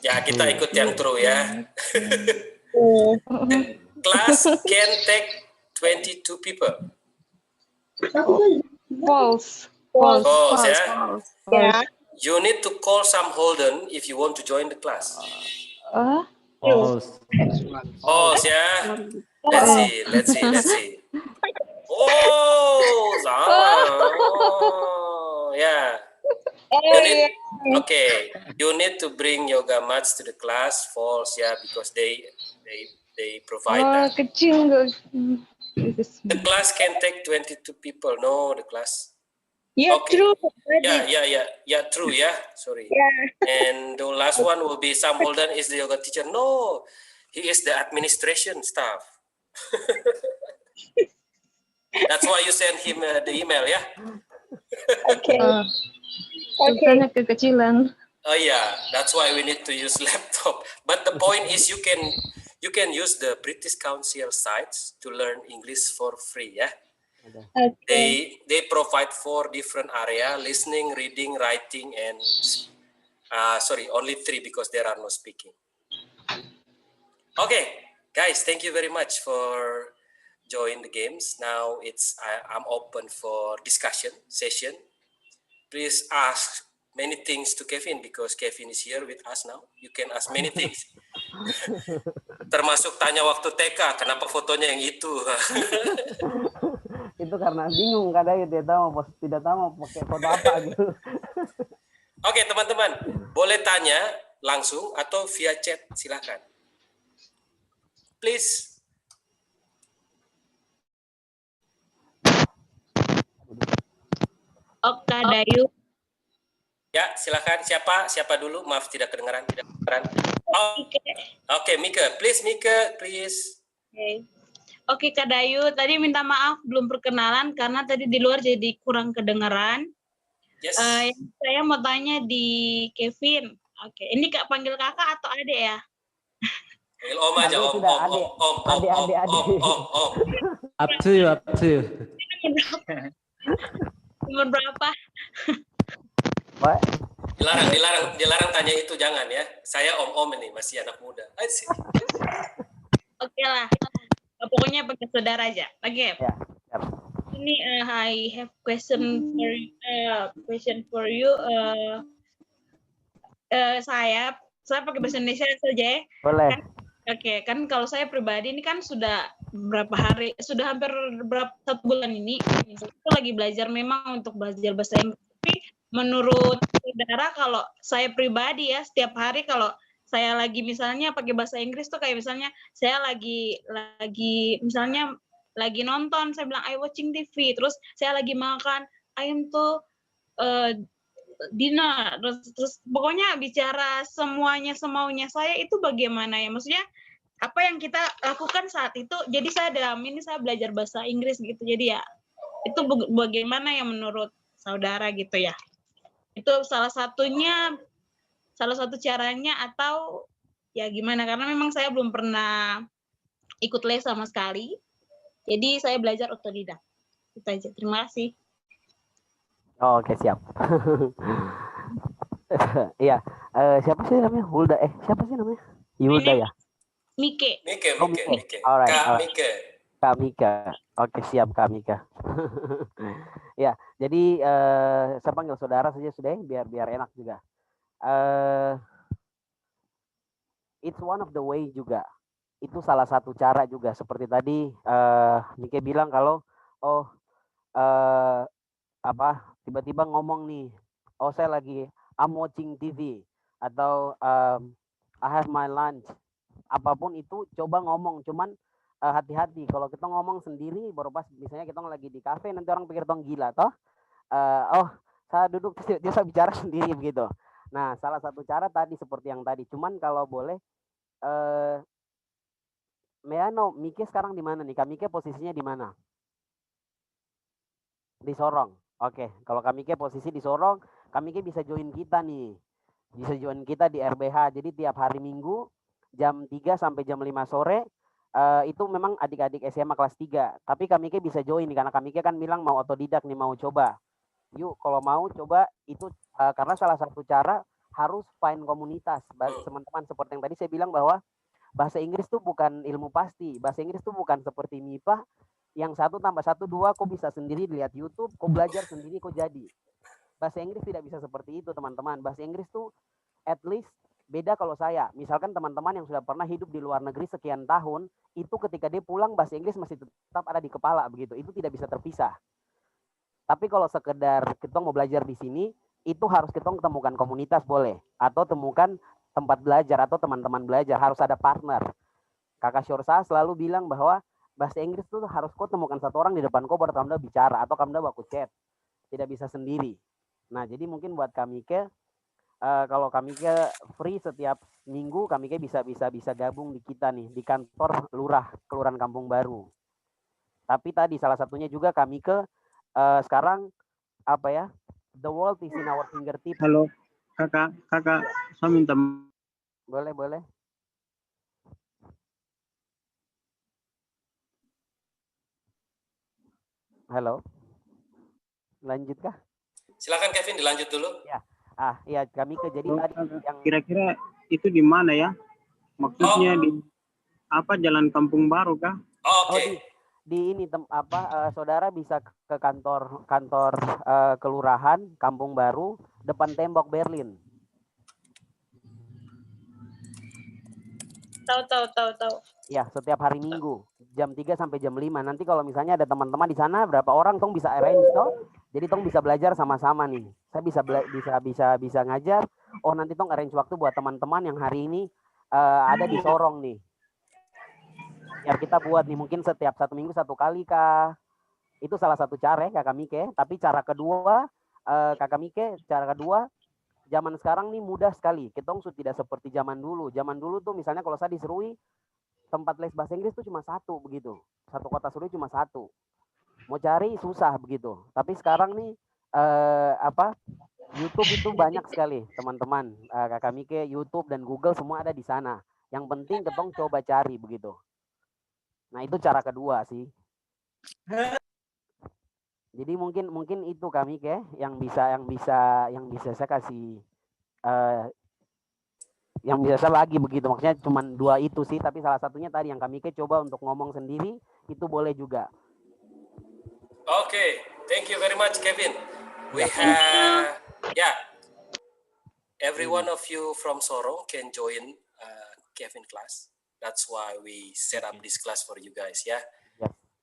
Ya, kita ikut yang true ya. The class can take 22 people. False. False ya. Yeah. You need to call Sam Holden if you want to join the class. False. False ya. Let's see. Oh, sama. Oh, ya. Okay, you need to bring yoga mats to the class. False ya, because they provide that. Kecil guys. The class can take 22 people. No, the class. Yeah, Okay. true. Yeah, true, yeah. Sorry. Yeah. And the last one will be Sam Holden is the yoga teacher. No, he is the administration staff. That's why you send him the email, yeah? Okay. Tulisannya kekecilan. Oh yeah, that's why we need to use laptop. But the point is you can use the British Council sites to learn English for free, yeah? Okay. They provide 4 different area: listening, reading, writing, and only 3 because there are no speaking. Okay, guys, thank you very much for join the games. Now I'm open for discussion session. Please ask many things to Kevin because Kevin is here with us now. You can ask many things. Termasuk tanya waktu TK, kenapa fotonya yang itu? Itu karena bingung kadang tidak tahu mau pakai kode apa gitu. Oke, teman-teman, boleh tanya langsung atau via chat, silakan. Please. Oke, Dayu. Ya, silakan. Siapa dulu? Maaf, tidak kedengaran. Oke, Mika. Please, Mika, please. Oke, Kak Dayu. Tadi minta maaf belum perkenalan karena tadi di luar jadi kurang kedengaran. Yes. Saya mau tanya di Kevin. Oke, ini Kak panggil kakak atau adik ya? Panggil Om aja, Om. Up to you. Umur berapa? Dilarang tanya itu, jangan ya. Saya Om ini masih anak muda. Oke lah. Pokoknya pakai saudara aja. Oke. Ini I have question for you. Saya pakai bahasa Indonesia saja ya. Boleh. Oke, kan kalau saya pribadi ini kan sudah hampir 1 bulan ini aku lagi belajar memang untuk belajar bahasa Inggris. Tapi menurut saudara, kalau saya pribadi ya, setiap hari kalau saya lagi misalnya pakai bahasa Inggris tuh kayak misalnya saya lagi misalnya lagi nonton, saya bilang I watching TV, terus saya lagi makan I am to dinner, terus pokoknya bicara semuanya semaunya saya, itu bagaimana ya, maksudnya apa yang kita lakukan saat itu. Jadi saya dalam ini saya belajar bahasa Inggris gitu, jadi ya Itu bagaimana yang menurut saudara gitu ya? Itu salah satu caranya atau ya gimana? Karena memang saya belum pernah ikut les sama sekali. Jadi saya belajar otodidak. Itu aja. Terima kasih. Oh, oke, siap. Iya, siapa sih namanya? Hulda. Siapa sih namanya? Yulda ya? Mike. Oh, Mike. Alright, Kak alright. Mike. Kak Mika. Oke, siap Kak Mika. Ya, jadi saya panggil saudara saja sudah, biar enak juga. It's one of the way juga. Itu salah satu cara juga. Seperti tadi Mika bilang kalau tiba-tiba ngomong nih, saya lagi I'm watching TV atau I have my lunch. Apapun itu coba ngomong, cuman hati-hati kalau kita ngomong sendiri baru pas misalnya kita lagi di kafe nanti orang pikir tong gila toh. Saya duduk dia saya bicara sendiri begitu. Nah, salah satu cara tadi seperti yang tadi, cuman kalau boleh Meano, Mike sekarang di mana nih? Kak Mike posisinya di mana? Di Sorong. Oke, kalau Kak Mike posisi di Sorong, Kak Mike bisa join kita nih. Bisa join kita di RBH. Jadi tiap hari Minggu jam 3 sampai jam 5 sore itu memang adik-adik SMA kelas 3. Tapi Kak Mike bisa join nih karena Kak Mike kan bilang mau otodidak nih, mau coba. Yuk, kalau mau coba itu karena salah satu cara harus find komunitas. Teman-teman seperti yang tadi saya bilang bahwa bahasa Inggris itu bukan ilmu pasti. Bahasa Inggris itu bukan seperti MIPA yang 1 tambah 1 2 kok bisa sendiri lihat YouTube, kok belajar sendiri kok jadi. Bahasa Inggris tidak bisa seperti itu, teman-teman. Bahasa Inggris tuh at least beda kalau saya. Misalkan teman-teman yang sudah pernah hidup di luar negeri sekian tahun, itu ketika dia pulang bahasa Inggris masih tetap ada di kepala begitu. Itu tidak bisa terpisah. Tapi kalau sekedar kita mau belajar di sini, itu harus kita temukan komunitas boleh atau temukan tempat belajar atau teman-teman belajar, harus ada partner. Kakak Syursa selalu bilang bahwa bahasa Inggris itu harus kau temukan satu orang di depan kau baru kamu bicara atau kamu baku chat. Tidak bisa sendiri. Nah, jadi mungkin buat kami kalau kami free setiap minggu, kami bisa gabung di kita nih di kantor Kelurahan Kampung Baru. Tapi tadi salah satunya juga kami sekarang apa ya? The world is in our fingertips. Halo, kakak, saya minta. Boleh. Halo, lanjutkah? Silakan Kevin, dilanjut dulu. Ya, iya kami jadi tadi yang kira-kira itu di mana ya? Maksudnya di apa Jalan Kampung Baru kah? Oke. Di ini saudara bisa ke kantor kelurahan Kampung Baru depan tembok Berlin. Tahu. Ya, setiap hari Minggu jam 3 sampai jam 5. Nanti kalau misalnya ada teman-teman di sana berapa orang tong bisa arrange toh. Jadi tong bisa belajar sama-sama nih. Saya bisa ngajar. Oh, nanti tong arrange waktu buat teman-teman yang hari ini ada di Sorong nih. Biar kita buat nih mungkin setiap 1 minggu 1 kali kah. Itu salah satu cara ya Kakak Mike. Tapi cara kedua Kakak Mike, cara kedua zaman sekarang nih mudah sekali. Kita sudah tidak seperti zaman dulu. Zaman dulu tuh misalnya kalau saya di Serui tempat les bahasa Inggris tuh cuma 1 begitu. Satu kota Serui cuma 1. Mau cari susah begitu. Tapi sekarang nih YouTube itu banyak sekali teman-teman. Kakak Mike, YouTube dan Google semua ada di sana. Yang penting ketong coba cari begitu. Nah, itu cara kedua sih. Jadi mungkin itu kami yang bisa saya kasih yang bisa saya bagi begitu. Maksudnya cuma 2 itu sih, tapi salah satunya tadi yang kami coba untuk ngomong sendiri itu boleh juga. Okay, thank you very much Kevin. We have every one of you from Sorong can join Kevin class. That's why we set up this class for you guys ya.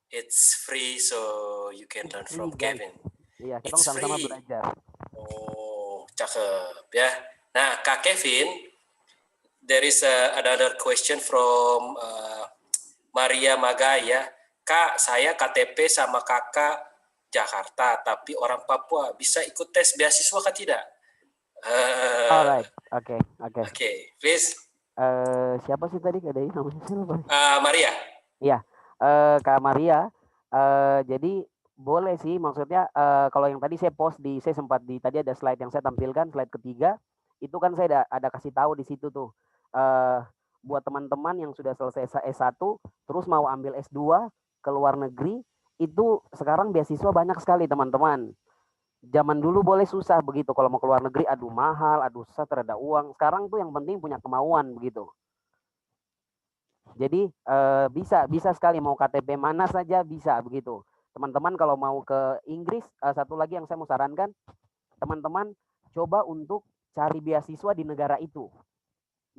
It's free, so you can learn from Kevin. Iya, kita sama-sama belajar. Oh, cakep ya. Nah, Kak Kevin, there is another question from Maria Magaya. Kak, saya KTP sama kakak Jakarta, tapi orang Papua, bisa ikut tes beasiswa kah tidak? Alright, oke. Okay, please. Siapa sih tadi ada namanya? Maria. Iya. Kak Maria, jadi Boleh sih, maksudnya kalau yang tadi saya post saya sempat tadi ada slide yang saya tampilkan, slide ketiga, itu kan saya ada kasih tahu di situ tuh, buat teman-teman yang sudah selesai S1, terus mau ambil S2 ke luar negeri, itu sekarang beasiswa banyak sekali teman-teman. Zaman dulu boleh susah begitu, kalau mau ke luar negeri, aduh mahal, aduh susah, terada uang. Sekarang tuh yang penting punya kemauan begitu. Jadi bisa sekali, mau KTP mana saja bisa begitu. Teman-teman kalau mau ke Inggris, satu lagi yang saya mau sarankan, teman-teman coba untuk cari beasiswa di negara itu.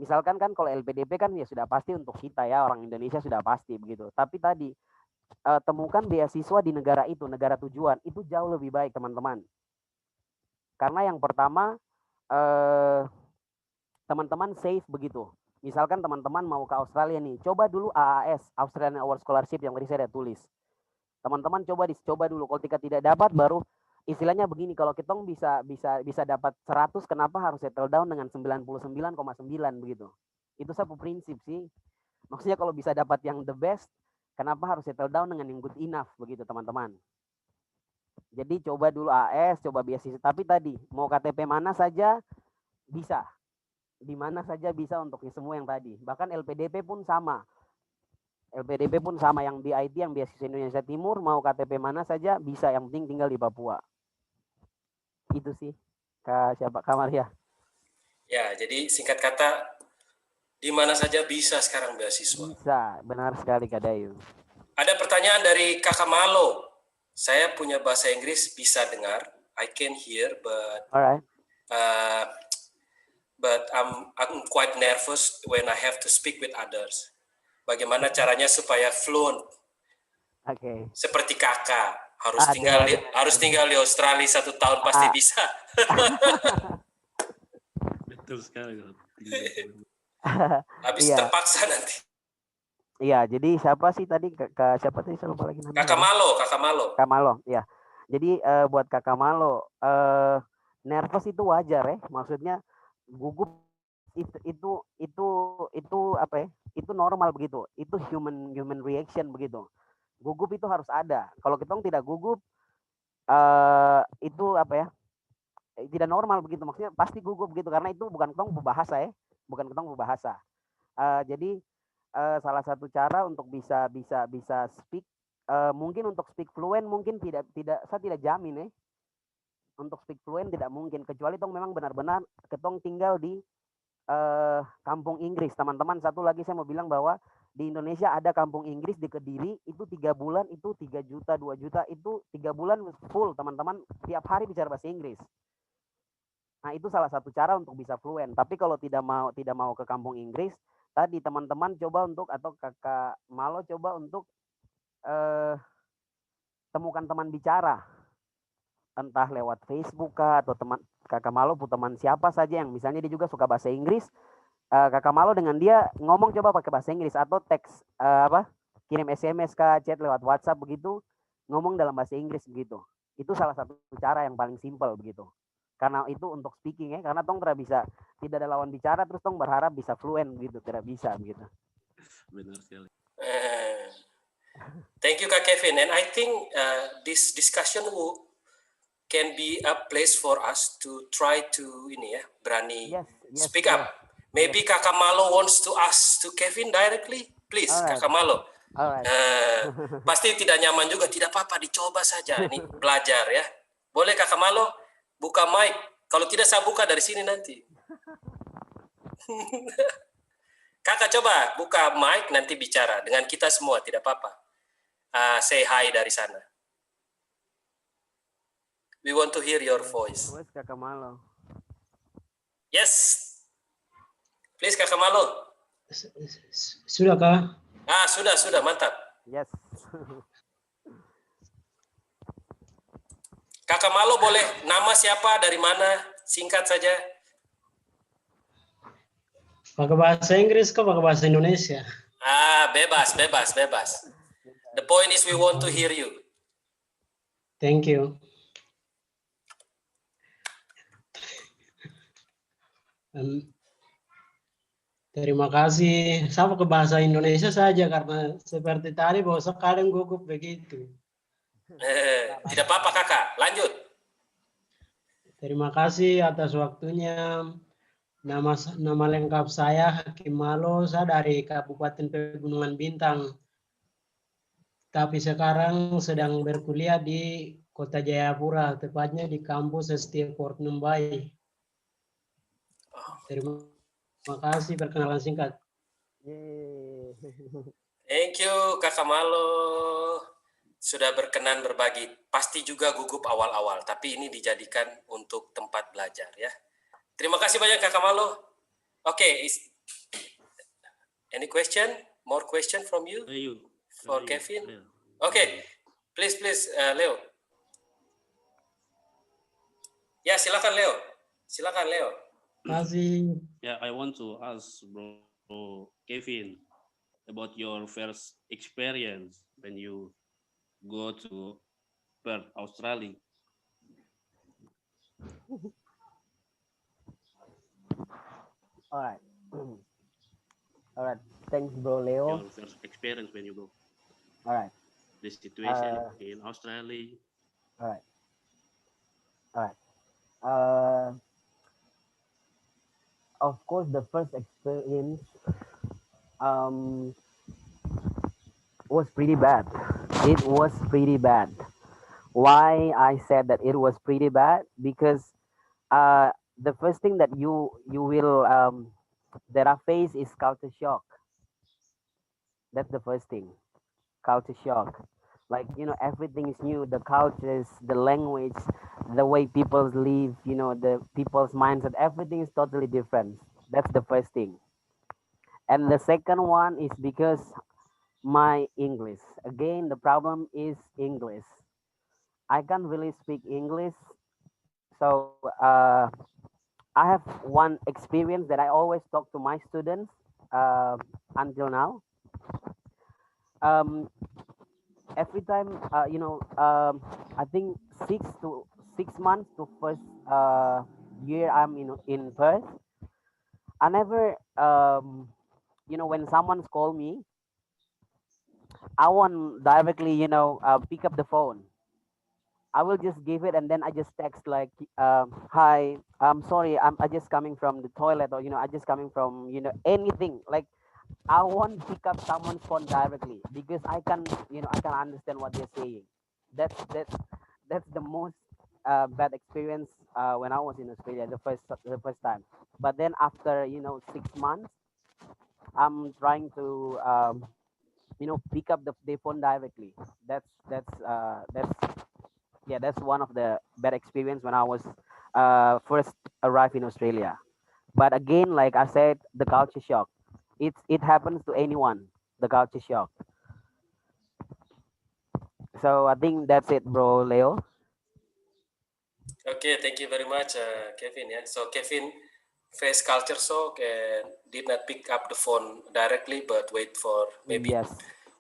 Misalkan kan kalau LPDP kan ya sudah pasti untuk kita ya, orang Indonesia sudah pasti begitu. Tapi tadi temukan beasiswa di negara itu, negara tujuan, itu jauh lebih baik teman-teman. Karena yang pertama teman-teman safe begitu. Misalkan teman-teman mau ke Australia nih, coba dulu AAS, Australian Award Scholarship yang tadi saya ada tulis. Teman-teman coba dulu. Kalau tidak dapat, baru istilahnya begini, kalau kita bisa dapat 100, kenapa harus settle down dengan 99,9 begitu? Itu satu prinsip sih. Maksudnya kalau bisa dapat yang the best, kenapa harus settle down dengan yang good enough begitu teman-teman? Jadi coba dulu AS, coba beasiswa. Tapi tadi mau KTP mana saja bisa, di mana saja bisa untuk semua yang tadi. Bahkan LPDP pun sama. LPDP pun sama, yang di IT, yang beasiswa Indonesia Timur, mau KTP mana saja bisa, yang penting tinggal di Papua. Itu sih, Kak Maria. Ya, jadi singkat kata, di mana saja bisa sekarang beasiswa. Bisa, benar sekali Kak Dayu. Ada pertanyaan dari Kakak Malo. Saya punya bahasa Inggris, bisa dengar. I can hear, but alright. But I'm quite nervous when I have to speak with others. Bagaimana caranya supaya fluent? Oke. Seperti kakak, harus tinggal di Australia 1 tahun pasti bisa. Betul sekali. Habis terpaksa nanti. Iya, jadi siapa sih tadi? Siapa tadi? Saya lupa lagi namanya. Kakak Malo, ya. Jadi buat Kakak Malo, nervous itu wajar ya. Maksudnya gugup itu apa ya? Itu normal begitu. Itu human reaction begitu. Gugup itu harus ada. Kalau kita tidak gugup, itu apa ya? Tidak normal begitu. Maksudnya pasti gugup begitu, karena itu bukan ketong berbahasa ya, bukan ketong berbahasa. Jadi salah satu cara untuk bisa speak, mungkin untuk speak fluent mungkin saya tidak jamin ya. Untuk speak fluent tidak mungkin, kecuali tong memang benar-benar ketong tinggal di kampung Inggris. Teman-teman, satu lagi saya mau bilang bahwa di Indonesia ada kampung Inggris di Kediri, itu 3 bulan itu 3 juta, 2 juta, itu 3 bulan full teman-teman, tiap hari bicara bahasa Inggris. Nah, itu salah satu cara untuk bisa fluent. Tapi kalau tidak mau ke kampung Inggris, tadi teman-teman coba untuk, atau Kakak Malo coba untuk temukan teman bicara. Entah lewat Facebook kah, atau Kakak Malo teman siapa saja yang misalnya dia juga suka bahasa Inggris, Kakak Malo dengan dia ngomong coba pakai bahasa Inggris, atau teks kirim SMS kah, chat lewat WhatsApp begitu, ngomong dalam bahasa Inggris begitu. Itu salah satu cara yang paling simpel begitu. Karena itu untuk speaking ya, karena tong tidak ada lawan bicara terus tong berharap bisa fluent gitu, tidak bisa begitu. Benar sekali. Thank you Kak Kevin, and I think this discussion can be a place for us to try to berani speak up. Maybe Kakak Malo wants to ask to Kevin directly, please. Alright. Kakak Malo. Pasti tidak nyaman juga, tidak apa-apa, dicoba saja. Ini belajar ya. Boleh Kakak Malo buka mic. Kalau tidak saya buka dari sini nanti. Kakak coba buka mic, nanti bicara dengan kita semua, tidak apa-apa. Say hi dari sana. We want to hear your voice. Kakak Malo. Yes. Please Kakak Malo. Sudah kah? Sudah, mantap. Yes. Kakak Malo boleh nama siapa, dari mana, singkat saja. Pakai bahasa Inggris kah pakai bahasa Indonesia? Bebas. The point is we want to hear you. Thank you. Terima kasih. Saya pakai bahasa Indonesia saja karena seperti tadi bahwa kadang gugup begitu. Tidak apa-apa kakak, lanjut. Terima kasih atas waktunya. Nama lengkap saya Hakim Malo, saya dari Kabupaten Pegunungan Bintang. Tapi sekarang sedang berkuliah di Kota Jayapura, tepatnya di kampus ST Fort Numbai. Terima kasih perkenalan singkat. Thank you kakak Malo. Sudah berkenan berbagi. Pasti juga gugup awal-awal, tapi ini dijadikan untuk tempat belajar ya. Terima kasih banyak kakak Malo. Okay, any question? More question from you? For Kevin? Okay, please, Leo. Ya, silakan Leo. Silakan Leo. Kasih. Yeah, I want to ask bro Kevin about your first experience when you go to Perth, Australia. All right. All right. Thanks, bro, Leo. Your first experience when you go. All right. The situation in Australia. All right. All right. Of course, the first experience was pretty bad. It was pretty bad. Why I said that it was pretty bad? Because the first thing that you will that I face is culture shock. That's the first thing, culture shock. Like, you know, everything is new, the cultures, the language, the way people live, you know, the people's mindset, everything is totally different. That's the first thing. And the second one is because my English. Again, the problem is English. I can't really speak English. So I have one experience that I always talk to my students until now. Every time, I think 6 months to first year I'm in Perth, I never, when someone's call me, I won't directly, pick up the phone. I will just give it and then I just text like, hi, I'm sorry, I just coming from the toilet, or, I just coming from, anything. Like, I won't pick up someone's phone directly because I can understand what they're saying. That's the most bad experience when I was in Australia the first time. But then after 6 months, I'm trying to pick up the phone directly. That's one of the bad experience when I was first arrived in Australia. But again, like I said, the culture shock. It happens to anyone, the culture shock. So I think that's it, bro, Leo. Okay, thank you very much, Kevin. Yeah, so Kevin faced culture shock and did not pick up the phone directly, but wait for maybe 1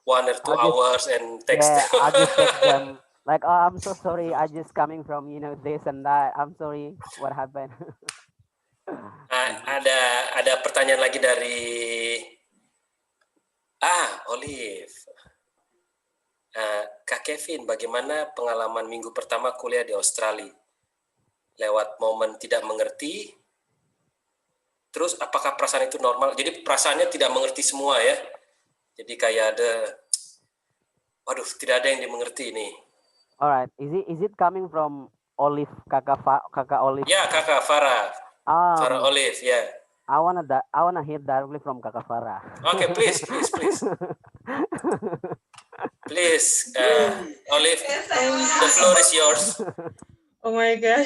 or 2 hours and text. Yeah, I just text them like, oh, I'm so sorry. I just coming from this and that. I'm sorry. What happened? Ada pertanyaan lagi dari Olive. Kak Kevin, bagaimana pengalaman minggu pertama kuliah di Australia? Lewat momen tidak mengerti, terus apakah perasaan itu normal? Jadi perasaannya tidak mengerti semua ya. Jadi kayak ada, waduh, tidak ada yang dimengerti ini. Alright, is it coming from Olive, kakak Olive? Ya, kakak Farah. Farah Olive, ya. I wanna hear directly from kakak Farah. Okay, please. Please, Olive, the floor is yours. Oh my God.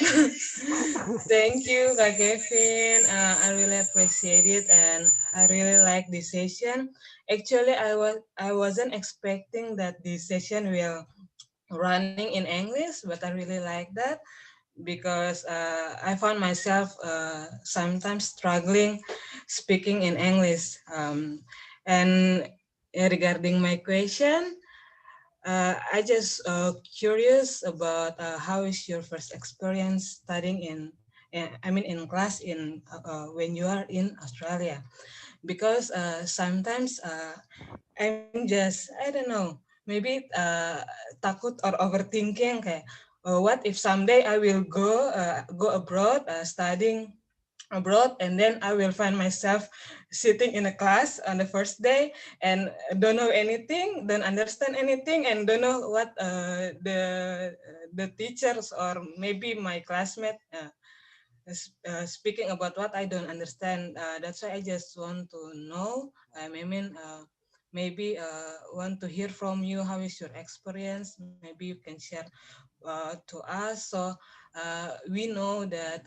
Thank you, Kak Kevin. I really appreciate it and I really like this session. Actually, I wasn't expecting that this session will running in English, but I really like that because I found myself sometimes struggling speaking in English. And regarding my question, I just curious about how is your first experience studying in class when you are in Australia, because sometimes I'm just, I don't know, maybe takut or overthinking kayak what if someday I will go abroad studying abroad, and then I will find myself sitting in a class on the first day and don't know anything, don't understand anything, and don't know what the teachers or maybe my classmate speaking about what I don't understand. That's why I just want to know. Maybe want to hear from you. How is your experience? Maybe you can share to us, so we know that.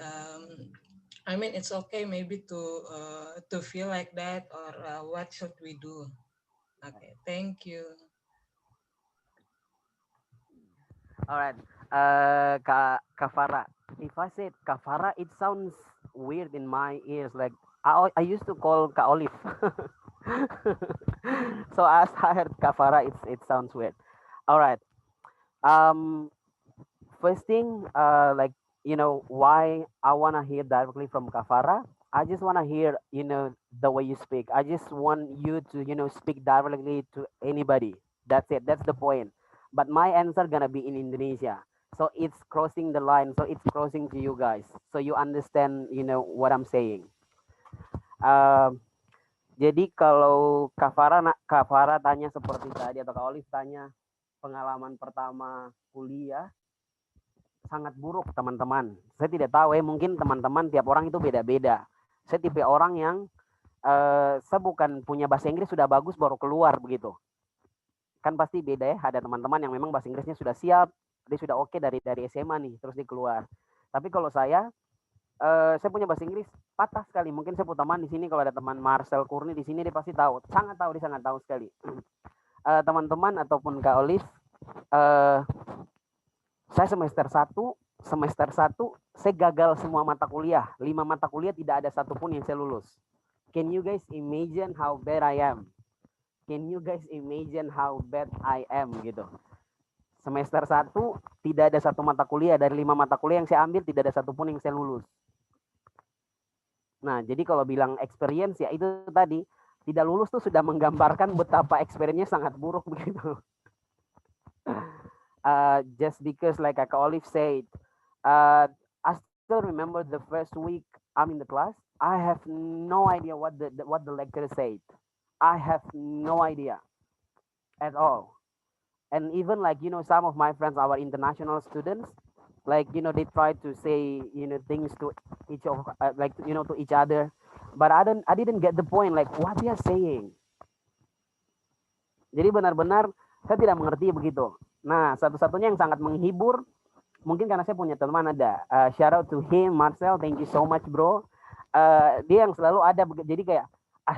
It's okay maybe to feel like that, or what should we do? Okay, thank you. All right, Kafara. If I said Kafara, it sounds weird in my ears. Like I used to call Ka Olive. So as I heard Kafara, it sounds weird. All right. First thing, like why I wanna hear directly from Kafara. I just wanna hear the way you speak. I just want you to speak directly to anybody. That's it. That's the point. But my answer gonna be in Indonesia. So it's crossing the line. So it's crossing to you guys. So you understand what I'm saying. Jadi kalau Kafara tanya seperti tadi, atau Kak Olive tanya pengalaman pertama kuliah, sangat buruk teman-teman. Saya tidak tahu mungkin teman-teman tiap orang itu beda-beda. Saya tipe orang yang saya bukan punya bahasa Inggris sudah bagus baru keluar begitu. Kan pasti beda ya, ada teman-teman yang memang bahasa Inggrisnya sudah siap, dia sudah oke dari SMA nih, terus dia keluar. Tapi kalau saya punya bahasa Inggris patah sekali. Mungkin saya punya teman di sini, kalau ada teman Marcel Kurni di sini dia pasti tahu, dia sangat tahu sekali. Teman-teman ataupun Kak Olive, saya semester 1 saya gagal semua mata kuliah. 5 mata kuliah tidak ada satupun yang saya lulus. Can you guys imagine how bad I am? Can you guys imagine how bad I am gitu. Semester 1 tidak ada satu mata kuliah, dari 5 mata kuliah yang saya ambil tidak ada satupun yang saya lulus. Nah, jadi kalau bilang experience ya itu tadi, tidak lulus tuh sudah menggambarkan betapa experience-nya sangat buruk begitu. Just because like Kak Olive said, I still remember the first week I'm in the class. I have no idea what the lecturer said. I have no idea at all. And even like some of my friends, our international students, like they try to say things to each of to each other, but I didn't get the point, like what they are saying. Jadi benar-benar saya tidak mengerti begitu. Nah, satu-satunya yang sangat menghibur, mungkin karena saya punya teman ada, shout out to him, Marcel, thank you so much bro. Dia yang selalu ada, jadi kayak,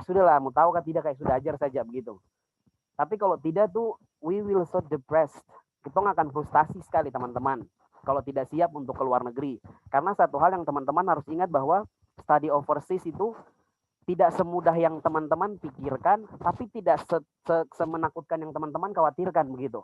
sudahlah, mau tahu kan tidak, kayak sudah ajar saja begitu. Tapi kalau tidak tuh, we will so depressed. Kita akan frustasi sekali teman-teman, kalau tidak siap untuk keluar negeri. Karena satu hal yang teman-teman harus ingat bahwa study overseas itu tidak semudah yang teman-teman pikirkan, tapi tidak semenakutkan yang teman-teman khawatirkan begitu.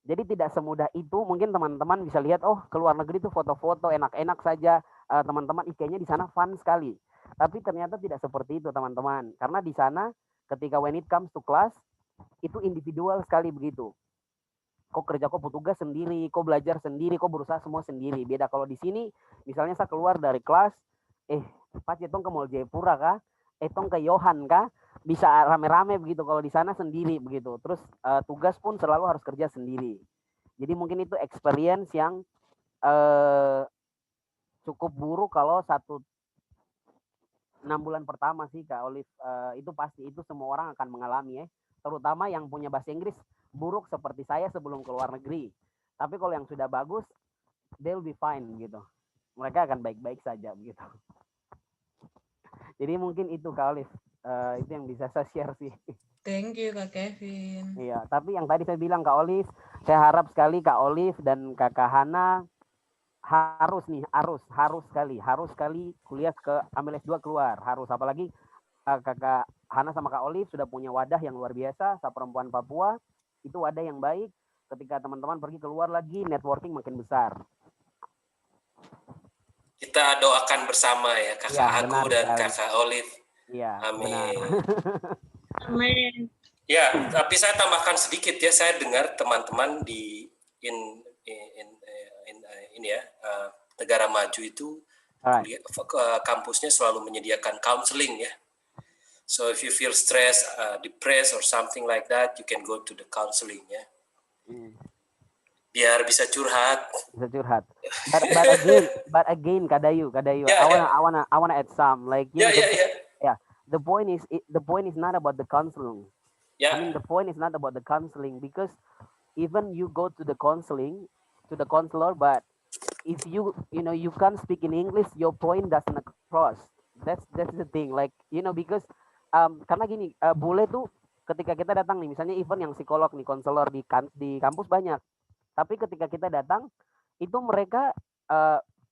Jadi tidak semudah itu. Mungkin teman-teman bisa lihat, oh keluar negeri itu foto-foto enak-enak saja, teman-teman kayaknya di sana fun sekali. Tapi ternyata tidak seperti itu teman-teman. Karena di sana ketika when it comes to class, itu individual sekali begitu. Kok kerja, kok petugas sendiri, kok belajar sendiri, kok berusaha semua sendiri. Beda kalau di sini, misalnya saya keluar dari kelas, Pak Cetong ke Mall Jayapura kah? Tong ke Yohan kah? Bisa rame-rame begitu. Kalau di sana sendiri begitu. Terus tugas pun selalu harus kerja sendiri. Jadi mungkin itu experience yang cukup buruk kalau 6 bulan pertama sih Kak Olive. Itu pasti, itu semua orang akan mengalami ya. Terutama yang punya bahasa Inggris buruk seperti saya sebelum keluar negeri. Tapi kalau yang sudah bagus, they'll be fine gitu. Mereka akan baik-baik saja begitu. Jadi mungkin itu Kak Olive. Itu yang bisa saya share sih. Thank you Kak Kevin. Iya, tapi yang tadi saya bilang Kak Olive, saya harap sekali Kak Olive dan Kakak Hana harus sekali kuliah ambil S2 keluar. Harus, apalagi Kakak Hana sama Kak Olive sudah punya wadah yang luar biasa, perempuan Papua. Itu wadah yang baik. Ketika teman-teman pergi keluar lagi, networking makin besar. Kita doakan bersama ya Kakak Agu dan Kakak Olive. Iya, amin. Amin. Ya, tapi saya tambahkan sedikit ya. Saya dengar teman-teman di negara maju itu kampusnya selalu menyediakan counseling ya. So if you feel stressed, depressed or something like that, you can go to the counseling ya. Biar bisa curhat. Bisa curhat. But again, Kadayu. Yeah, I wanna add some like yeah. The point is not about the counseling. Yeah. I mean, the point is not about the counseling because even you go to the counselor, but if you can't speak in English, your point doesn't across. That's the thing. Like because karena gini, bule tuh ketika kita datang nih, misalnya even yang psikolog nih, konselor di kampus banyak. Tapi ketika kita datang, itu mereka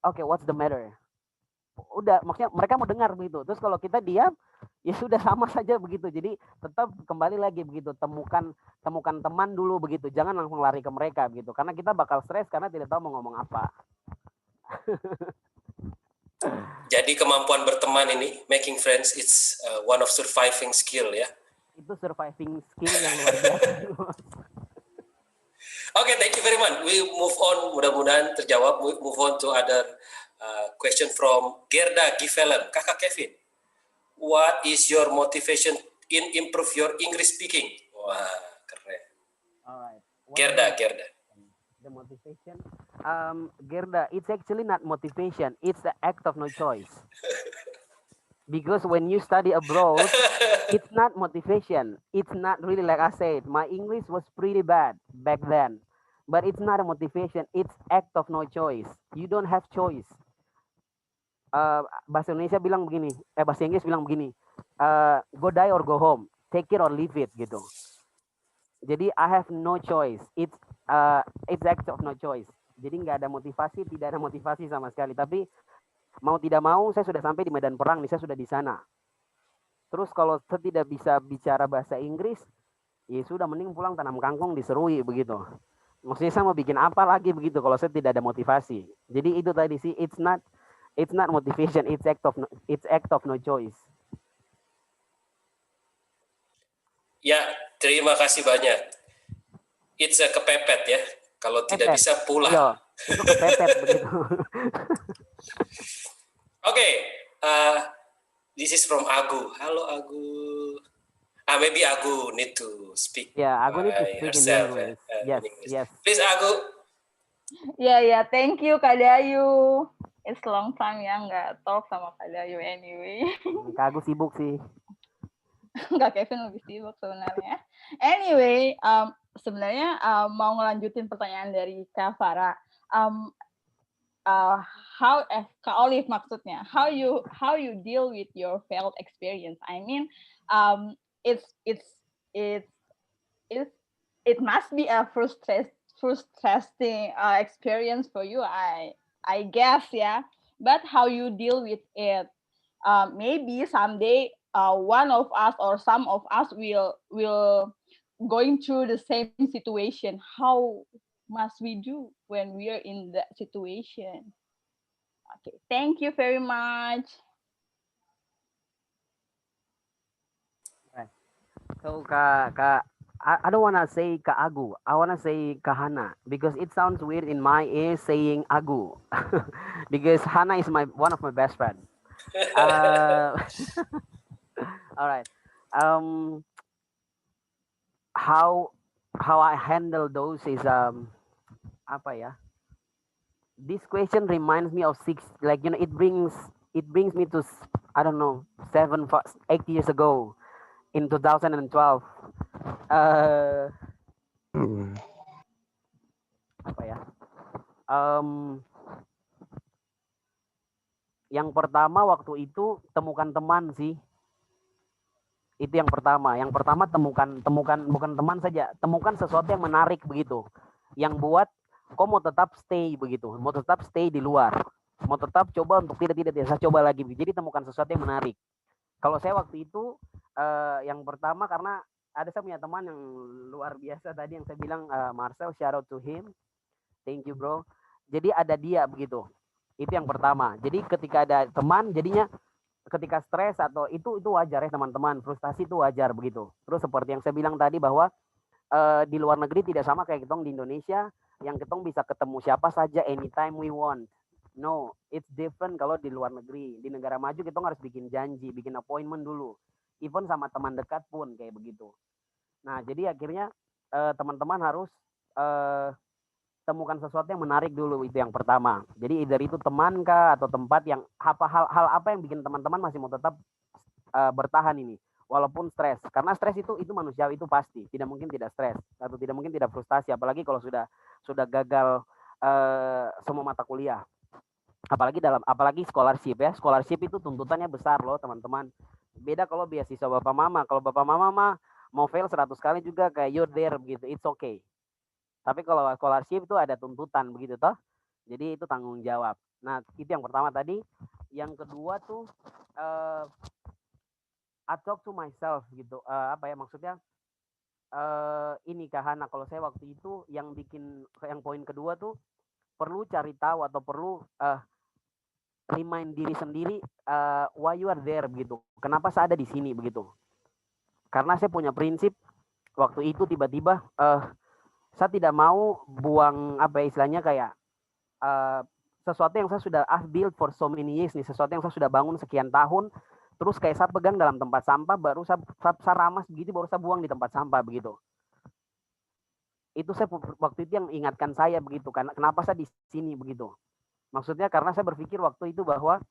okay, what's the matter? Udah, maksudnya mereka mau dengar begitu. Terus kalau kita diam, ya sudah sama saja begitu. Jadi tetap kembali lagi begitu, temukan teman dulu begitu. Jangan langsung lari ke mereka begitu. Karena kita bakal stres karena tidak tahu mau ngomong apa. Jadi kemampuan berteman ini, making friends, it's one of surviving skill ya. Itu surviving skill yang luar biasa. Okay, thank you very much. We move on, mudah-mudahan terjawab. We move on to other question from Gerda Givelen. Kakak Kevin, what is your motivation in improve your English speaking? Wah, keren. Alright. Gerda. The motivation, Gerda, it's actually not motivation. It's the act of no choice. Because when you study abroad, it's not motivation. It's not really like I said. My English was pretty bad back then. But it's not a motivation. It's act of no choice. You don't have choice. Bahasa Indonesia bilang begini, bahasa Inggris bilang begini, go die or go home, take it or leave it gitu. Jadi I have no choice. It's act of no choice. Jadi nggak ada motivasi, tidak ada motivasi sama sekali. Tapi mau tidak mau, saya sudah sampai di medan perang, saya sudah di sana. Terus kalau saya tidak bisa bicara bahasa Inggris, ya sudah mending pulang tanam kangkung diserui begitu. Maksudnya saya mau bikin apa lagi begitu kalau saya tidak ada motivasi. Jadi itu tadi sih, it's not motivation, it's act of no choice. Ya, terima kasih banyak. It's a kepepet ya. Kalau tidak bisa pulang. Yo, itu kepepet begitu. Okay, this is from Agu. Hello Agu. Maybe Agu need to speak. Yeah, Agu need to speak herself, in English. Yes. Please Agu. Yeah. Thank you Kak Dayu. It's long time ya nggak talk sama Kak Dayu anyway. Kak Agu sibuk sih. Kak Kevin lebih sibuk sebenarnya. Anyway, sebenarnya mau ngelanjutin pertanyaan dari Kak Farah. Kak Olive maksudnya, how you deal with your failed experience? I mean, it must be a frustrating experience for you, I guess, yeah. But how you deal with it? Maybe someday one of us or some of us will going through the same situation. How must we do when we are in that situation? Okay, thank you very much. Right. So I don't wanna say Kak Agu. I wanna say Kak Hana because it sounds weird in my ear saying Agu because Hana is one of my best friends. All right. How I handle those is apa ya? This question reminds me of it brings me to, I don't know, 8 years ago in 2012. Apa ya? Yang pertama waktu itu temukan teman sih. Itu yang pertama. Yang pertama temukan bukan teman saja, temukan sesuatu yang menarik begitu. Yang buat kok mau tetap stay begitu, mau tetap stay di luar, mau tetap coba untuk tidak saya coba lagi. Jadi temukan sesuatu yang menarik. Kalau saya waktu itu yang pertama karena ada saya punya teman yang luar biasa tadi yang saya bilang Marcel, shout out to him, thank you bro. Jadi ada dia begitu. Itu yang pertama. Jadi ketika ada teman jadinya ketika stres atau itu wajar ya teman-teman, frustasi itu wajar begitu. Terus seperti yang saya bilang tadi bahwa di luar negeri tidak sama kayak kita di Indonesia yang kita bisa ketemu siapa saja anytime we want. No, it's different kalau di luar negeri. Di negara maju kita harus bikin janji, bikin appointment dulu. Even sama teman dekat pun kayak begitu. Nah, jadi akhirnya teman-teman harus temukan sesuatu yang menarik dulu, itu yang pertama. Jadi either itu teman kah atau tempat yang hal apa yang bikin teman-teman masih mau tetap bertahan ini walaupun stres. Karena stres itu manusiawi, itu pasti. Tidak mungkin tidak stres atau tidak mungkin tidak frustasi, apalagi kalau sudah gagal semua mata kuliah. Apalagi scholarship ya. Scholarship itu tuntutannya besar loh, teman-teman. Beda kalau beasiswa Bapak Mama. Kalau Bapak Mama mah mau fail 100 kali juga kayak you're there begitu. It's okay. Tapi kalau scholarship itu ada tuntutan begitu toh. Jadi itu tanggung jawab. Nah, itu yang pertama tadi. Yang kedua tuh I talk to myself gitu. Apa ya maksudnya? Ini Kak Hana, kalau saya waktu itu yang poin kedua tuh perlu cari tahu atau perlu remind diri sendiri why you are there begitu. Kenapa saya ada di sini begitu. Karena saya punya prinsip waktu itu tiba-tiba saya tidak mau buang apa istilahnya kayak sesuatu yang saya sudah build for so many years nih, sesuatu yang saya sudah bangun sekian tahun, terus kayak saya pegang dalam tempat sampah, baru saya ramas begitu, baru saya buang di tempat sampah begitu. Itu saya waktu itu yang ingatkan saya begitu, karena kenapa saya di sini begitu. Maksudnya karena saya berpikir waktu itu bahwa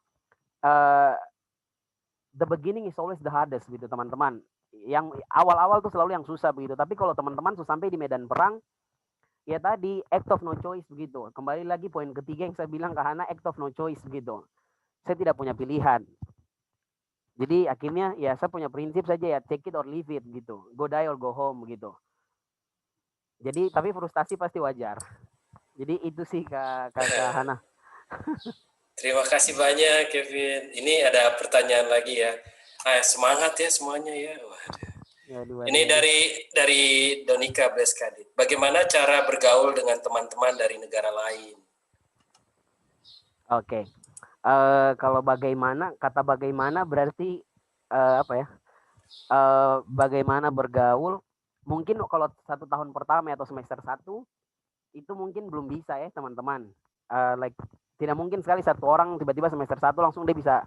the beginning is always the hardest gitu teman-teman. Yang awal-awal tuh selalu yang susah begitu. Tapi kalau teman-teman sudah sampai di medan perang, ya tadi act of no choice begitu. Kembali lagi poin ketiga yang saya bilang ke Hana, act of no choice begitu. Saya tidak punya pilihan. Jadi akhirnya ya saya punya prinsip saja ya, take it or leave it gitu. Go die or go home gitu. Jadi tapi frustasi pasti wajar. Jadi itu sih Kak Hana. Terima kasih banyak Kevin. Ini ada pertanyaan lagi ya. Semangat ya semuanya ya. Ini dari Donika Bleskadit. Bagaimana cara bergaul dengan teman-teman dari negara lain? Oke. Kalau kata bagaimana berarti apa ya? Bagaimana bergaul? Mungkin kalau 1 tahun pertama atau semester 1 itu mungkin belum bisa ya teman-teman. Tidak mungkin sekali satu orang tiba-tiba semester 1 langsung dia bisa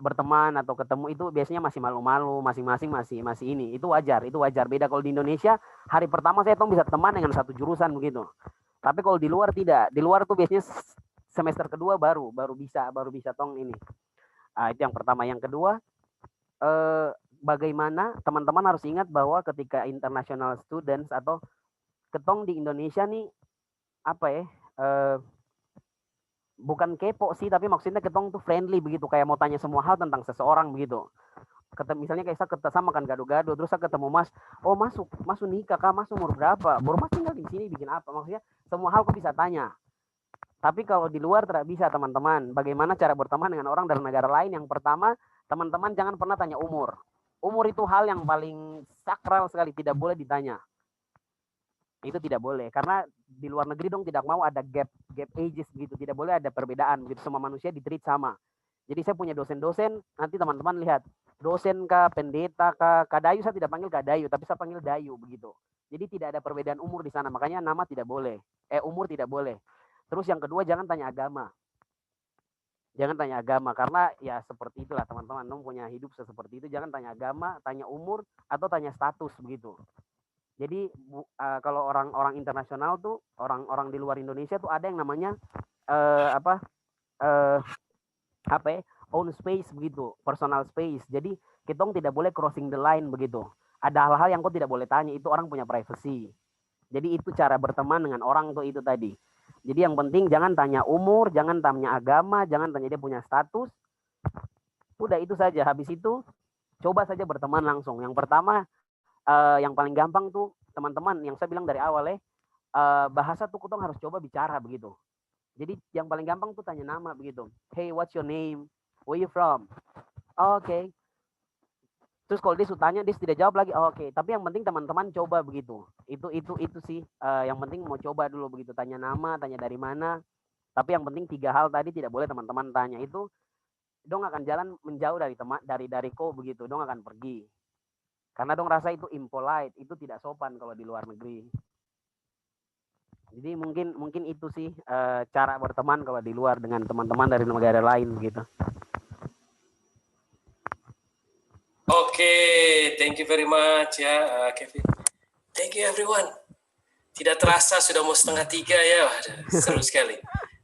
berteman atau ketemu, itu biasanya masih malu-malu, masing-masing masih ini. Itu wajar. Beda kalau di Indonesia, hari pertama saya bisa teman dengan satu jurusan begitu. Tapi kalau di luar tidak. Di luar tuh biasanya semester kedua baru bisa tong ini. Itu yang pertama. Yang kedua, bagaimana teman-teman harus ingat bahwa ketika international students atau ketong di Indonesia nih apa ya? Bukan kepo sih, tapi maksudnya ketong tuh friendly begitu, kayak mau tanya semua hal tentang seseorang begitu. Misalnya kayak saya sama kan gado-gado, terus saya ketemu Mas, oh masuk nikah kah, Mas umur berapa, baru Mas tinggal di sini bikin apa, maksudnya semua hal kok bisa tanya. Tapi kalau di luar tidak bisa teman-teman. Bagaimana cara berteman dengan orang dari negara lain? Yang pertama, teman-teman jangan pernah tanya umur. Umur itu hal yang paling sakral sekali, tidak boleh ditanya. Itu tidak boleh, karena di luar negeri dong tidak mau ada gap ages gitu, tidak boleh ada perbedaan gitu, semua manusia di-treat sama. Jadi saya punya dosen-dosen, nanti teman-teman lihat, dosen kah, pendeta kah, Kadayu saya tidak panggil Kadayu, tapi saya panggil Dayu begitu. Jadi tidak ada perbedaan umur di sana, makanya nama tidak boleh, umur tidak boleh. Terus yang kedua, jangan tanya agama. Jangan tanya agama, karena ya seperti itulah teman-teman, dong punya hidup seperti itu, jangan tanya agama, tanya umur, atau tanya status begitu. Jadi kalau orang-orang internasional tuh, orang-orang di luar Indonesia tuh ada yang namanya own space begitu, personal space. Jadi kita tidak boleh crossing the line begitu. Ada hal-hal yang kau tidak boleh tanya, itu orang punya privacy. Jadi itu cara berteman dengan orang tuh itu tadi. Jadi yang penting jangan tanya umur, jangan tanya agama, jangan tanya dia punya status. Udah itu saja. Habis itu coba saja berteman langsung. Yang pertama, yang paling gampang tuh teman-teman yang saya bilang dari awal bahasa tuh kita harus coba bicara begitu. Jadi yang paling gampang tuh tanya nama begitu. Hey, what's your name? Where you from? Oke. Terus kalau dia tanya, dia tidak jawab lagi. Oke. Tapi yang penting teman-teman coba begitu. Itu sih yang penting mau coba dulu begitu. Tanya nama, tanya dari mana. Tapi yang penting 3 hal tadi tidak boleh teman-teman tanya. Itu dong akan jalan menjauh dari teman, dari kau begitu, dong akan pergi. Karena dong rasa itu impolite, itu tidak sopan kalau di luar negeri. Jadi mungkin itu sih cara berteman kalau di luar dengan teman-teman dari negara lain gitu. Oke, thank you very much ya Kevin. Thank you everyone. Tidak terasa sudah mau 2:30 ya, seru sekali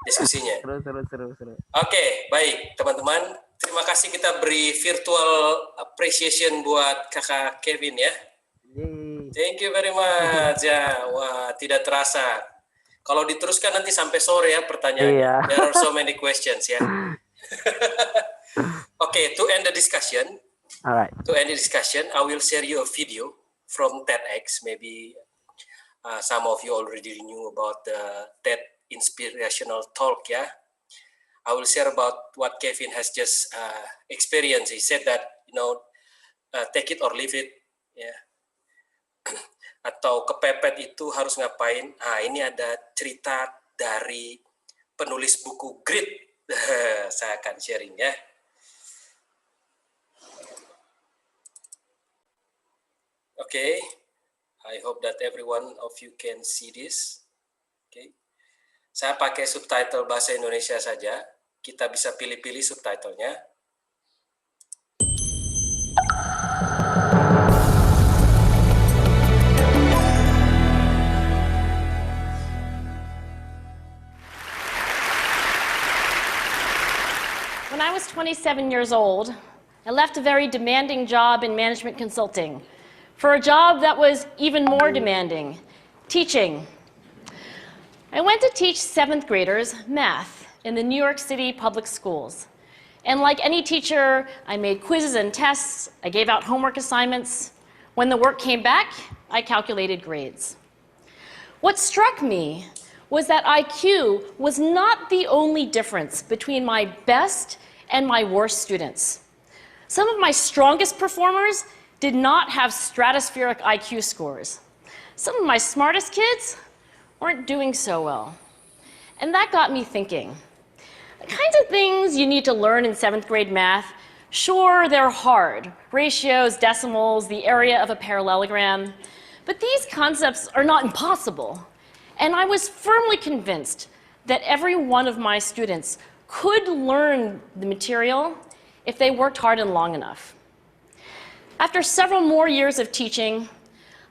diskusinya. Seru. Oke, baik teman-teman. Terima kasih kita beri virtual appreciation buat kakak Kevin ya. Thank you very much ya. Wah, tidak terasa. Kalau diteruskan nanti sampai sore ya pertanyaannya. Iya. There are so many questions ya. Okay, to end the discussion. Alright. To end the discussion, I will share you a video from TEDx. Maybe some of you already knew about the TED inspirational talk ya. I will share about what Kevin has just experienced. He said that, take it or leave it. Ya. Atau kepepet itu harus ngapain. Nah, ini ada cerita dari penulis buku Grit. Saya akan sharing ya. Okay, I hope that everyone of you can see this. Okay, saya pakai subtitle bahasa Indonesia saja. Kita bisa pilih-pilih subtitlenya. When I was 27 years old, I left a very demanding job in management consulting for a job that was even more demanding, teaching. I went to teach 7th graders math in the New York City public schools. And like any teacher, I made quizzes and tests, I gave out homework assignments. When the work came back, I calculated grades. What struck me was that IQ was not the only difference between my best and my worst students. Some of my strongest performers did not have stratospheric IQ scores. Some of my smartest kids weren't doing so well. And that got me thinking. The kinds of things you need to learn in 7th grade math, sure, they're hard. Ratios, decimals, the area of a parallelogram. But these concepts are not impossible. And I was firmly convinced that every one of my students could learn the material if they worked hard and long enough. After several more years of teaching,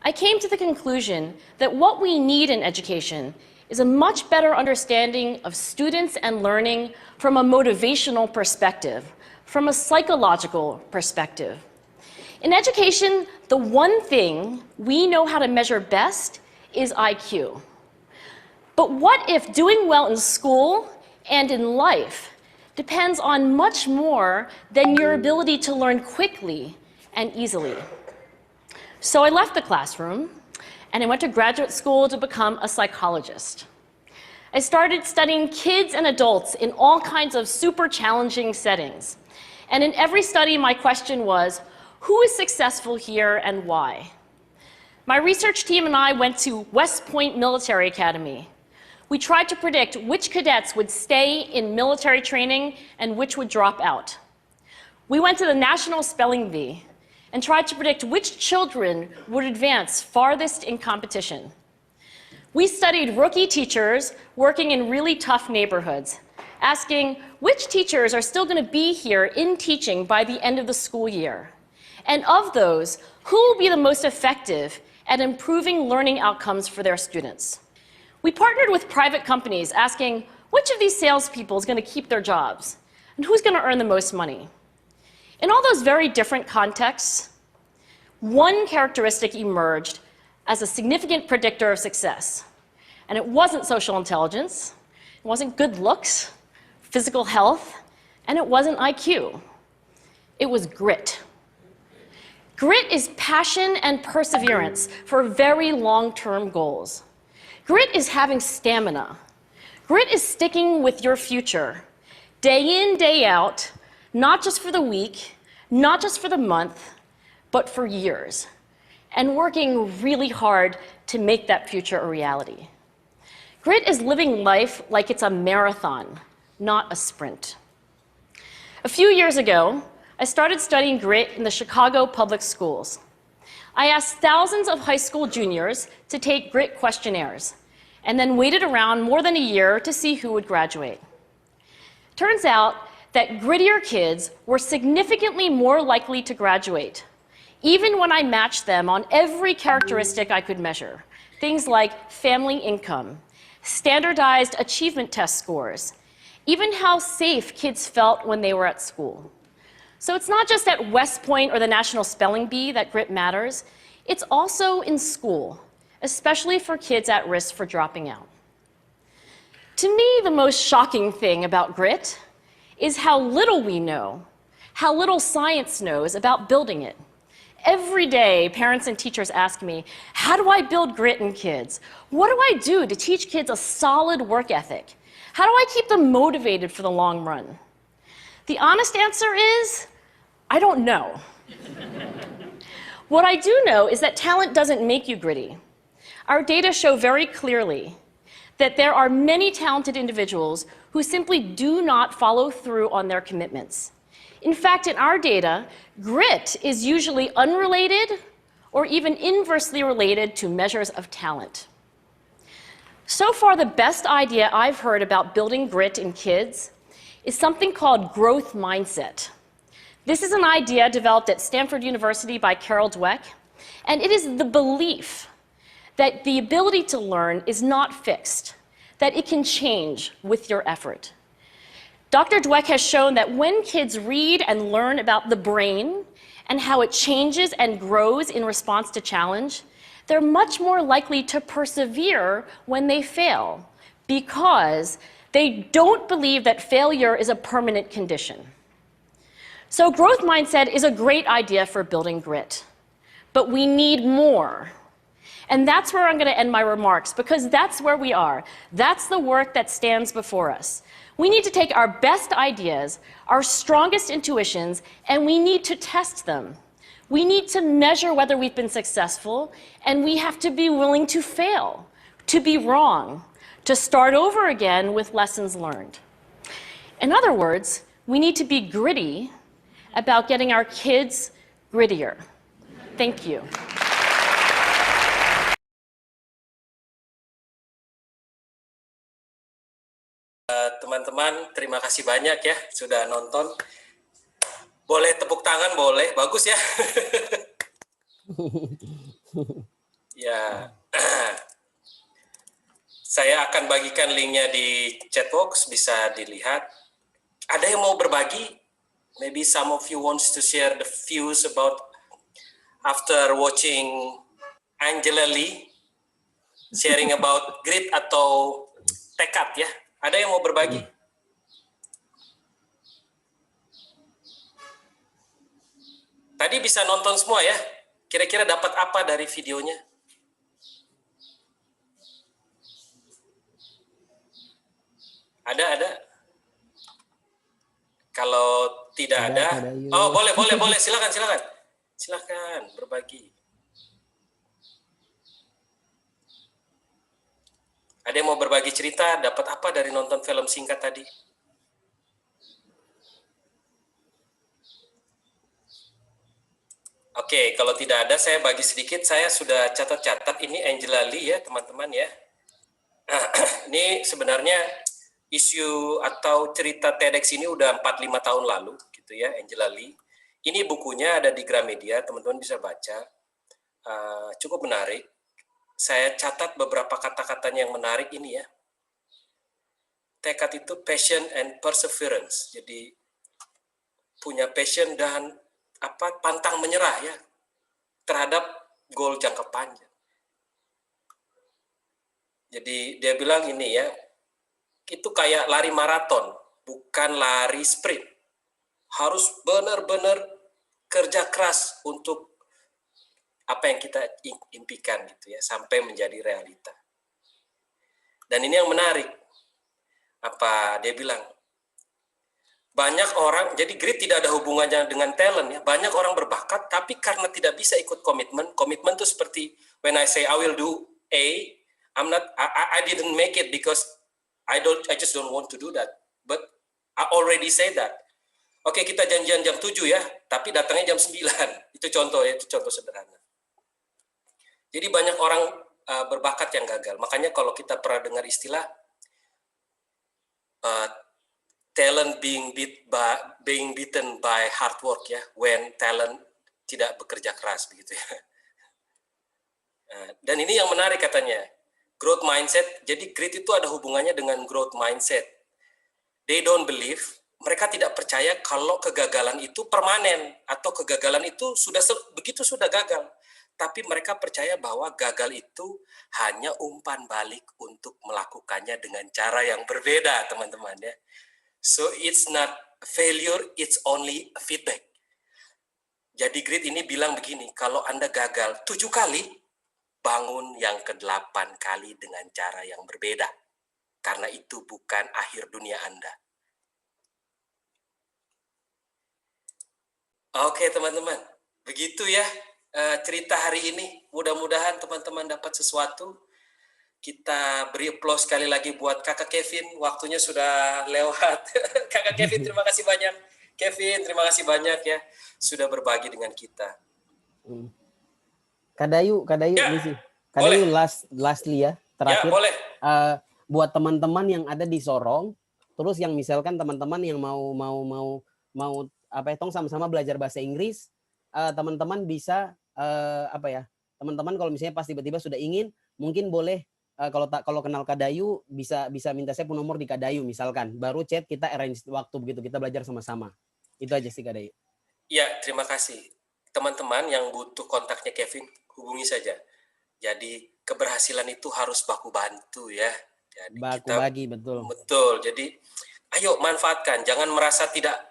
I came to the conclusion that what we need in education is a much better understanding of students and learning from a motivational perspective, from a psychological perspective. In education, the one thing we know how to measure best is IQ. But what if doing well in school and in life depends on much more than your ability to learn quickly and easily? So I left the classroom and I went to graduate school to become a psychologist. I started studying kids and adults in all kinds of super challenging settings. And in every study, my question was, who is successful here and why? My research team and I went to West Point Military Academy. We tried to predict which cadets would stay in military training and which would drop out. We went to the National Spelling Bee and tried to predict which children would advance farthest in competition. We studied rookie teachers working in really tough neighborhoods, asking which teachers are still going to be here in teaching by the end of the school year. And of those, who will be the most effective at improving learning outcomes for their students? We partnered with private companies asking which of these salespeople is going to keep their jobs and who's going to earn the most money. In all those very different contexts, one characteristic emerged as a significant predictor of success. And it wasn't social intelligence, it wasn't good looks, physical health, and it wasn't IQ. It was grit. Grit is passion and perseverance for very long-term goals. Grit is having stamina. Grit is sticking with your future, day in, day out, not just for the week, not just for the month, but for years, and working really hard to make that future a reality. Grit is living life like it's a marathon, not a sprint. A few years ago, I started studying grit in the Chicago public schools. I asked thousands of high school juniors to take grit questionnaires, and then waited around more than a year to see who would graduate. Turns out that grittier kids were significantly more likely to graduate, even when I matched them on every characteristic I could measure. Things like family income, standardized achievement test scores, even how safe kids felt when they were at school. So it's not just at West Point or the National Spelling Bee that grit matters, it's also in school, especially for kids at risk for dropping out. To me, the most shocking thing about grit is how little we know, how little science knows about building it. Every day, parents and teachers ask me, how do I build grit in kids? What do I do to teach kids a solid work ethic? How do I keep them motivated for the long run? The honest answer is, I don't know. What I do know is that talent doesn't make you gritty. Our data show very clearly that there are many talented individuals who simply do not follow through on their commitments. In fact, in our data, grit is usually unrelated or even inversely related to measures of talent. So far, the best idea I've heard about building grit in kids is something called growth mindset. This is an idea developed at Stanford University by Carol Dweck, and it is the belief that the ability to learn is not fixed, that it can change with your effort. Dr. Dweck has shown that when kids read and learn about the brain and how it changes and grows in response to challenge, they're much more likely to persevere when they fail because they don't believe that failure is a permanent condition. So growth mindset is a great idea for building grit, but we need more. And that's where I'm going to end my remarks, because that's where we are. That's the work that stands before us. We need to take our best ideas, our strongest intuitions, and we need to test them. We need to measure whether we've been successful, and we have to be willing to fail, to be wrong, to start over again with lessons learned. In other words, we need to be gritty about getting our kids grittier. Thank you. Teman-teman, terima kasih banyak ya sudah nonton. Boleh tepuk tangan, boleh. Bagus ya. Ya. Saya akan bagikan linknya di chat box, bisa dilihat. Ada yang mau berbagi? Maybe some of you wants to share the views about after watching Angela Lee sharing about grit atau tekad ya. Ada yang mau berbagi? Tadi bisa nonton semua ya? Kira-kira dapat apa dari videonya? Ada? Kalau tidak ada, oh boleh, silakan berbagi. Ada yang mau berbagi cerita, dapat apa dari nonton film singkat tadi? Oke, kalau tidak ada, saya bagi sedikit. Saya sudah catat-catat. Ini Angela Lee ya, teman-teman ya. Ini sebenarnya isu atau cerita TEDx ini udah 4-5 tahun lalu, gitu ya, Angela Lee. Ini bukunya ada di Gramedia, teman-teman bisa baca. Cukup menarik. Saya catat beberapa kata-katanya yang menarik ini ya. Tekad itu passion and perseverance. Jadi punya passion dan pantang menyerah ya terhadap goal jangka panjang. Jadi dia bilang ini ya, itu kayak lari maraton, bukan lari sprint. Harus benar-benar kerja keras untuk apa yang kita impikan gitu ya, sampai menjadi realita. Dan ini yang menarik. Apa dia bilang? Banyak orang, jadi grit tidak ada hubungannya dengan talent ya. Banyak orang berbakat, tapi karena tidak bisa ikut komitmen. Komitmen itu seperti when I say I will do A, I didn't make it because I just don't want to do that. But I already say that. Oke, kita janjian jam 7 ya, tapi datangnya jam 9. Itu contoh ya, itu contoh sederhana. Jadi banyak orang berbakat yang gagal. Makanya kalau kita pernah dengar istilah talent being beaten by hard work ya, when talent tidak bekerja keras begitu ya. Dan ini yang menarik katanya, growth mindset. Jadi grit itu ada hubungannya dengan growth mindset. They don't believe, mereka tidak percaya kalau kegagalan itu permanen atau kegagalan itu begitu sudah gagal. Tapi mereka percaya bahwa gagal itu hanya umpan balik untuk melakukannya dengan cara yang berbeda, teman-teman ya. So it's not failure, it's only feedback. Jadi grit ini bilang begini, kalau Anda gagal 7 kali, bangun yang ke-8 kali dengan cara yang berbeda. Karena itu bukan akhir dunia Anda. Oke teman-teman, begitu ya cerita hari ini. Mudah-mudahan teman-teman dapat sesuatu. Kita beri aplaus sekali lagi buat Kakak Kevin. Waktunya sudah lewat. Kakak Kevin, terima kasih banyak. Kevin, terima kasih banyak ya sudah berbagi dengan kita. Kadayu Ya, Lisi. Kadayu lastly ya, terakhir. Ya, boleh. Buat teman-teman yang ada di Sorong, terus yang misalkan teman-teman yang mau tong sama-sama belajar bahasa Inggris, teman-teman bisa teman-teman kalau misalnya pas tiba-tiba sudah ingin, mungkin boleh kalau kenal Kadayu bisa minta saya pun nomor di Kadayu misalkan, baru chat kita arrange waktu begitu kita belajar sama-sama. Itu aja sih Kadayu. Ya, terima kasih. Teman-teman yang butuh kontaknya Kevin, hubungi saja. Jadi keberhasilan itu harus baku bantu ya. Jadi baku bagi, betul. Betul. Jadi ayo manfaatkan, jangan merasa tidak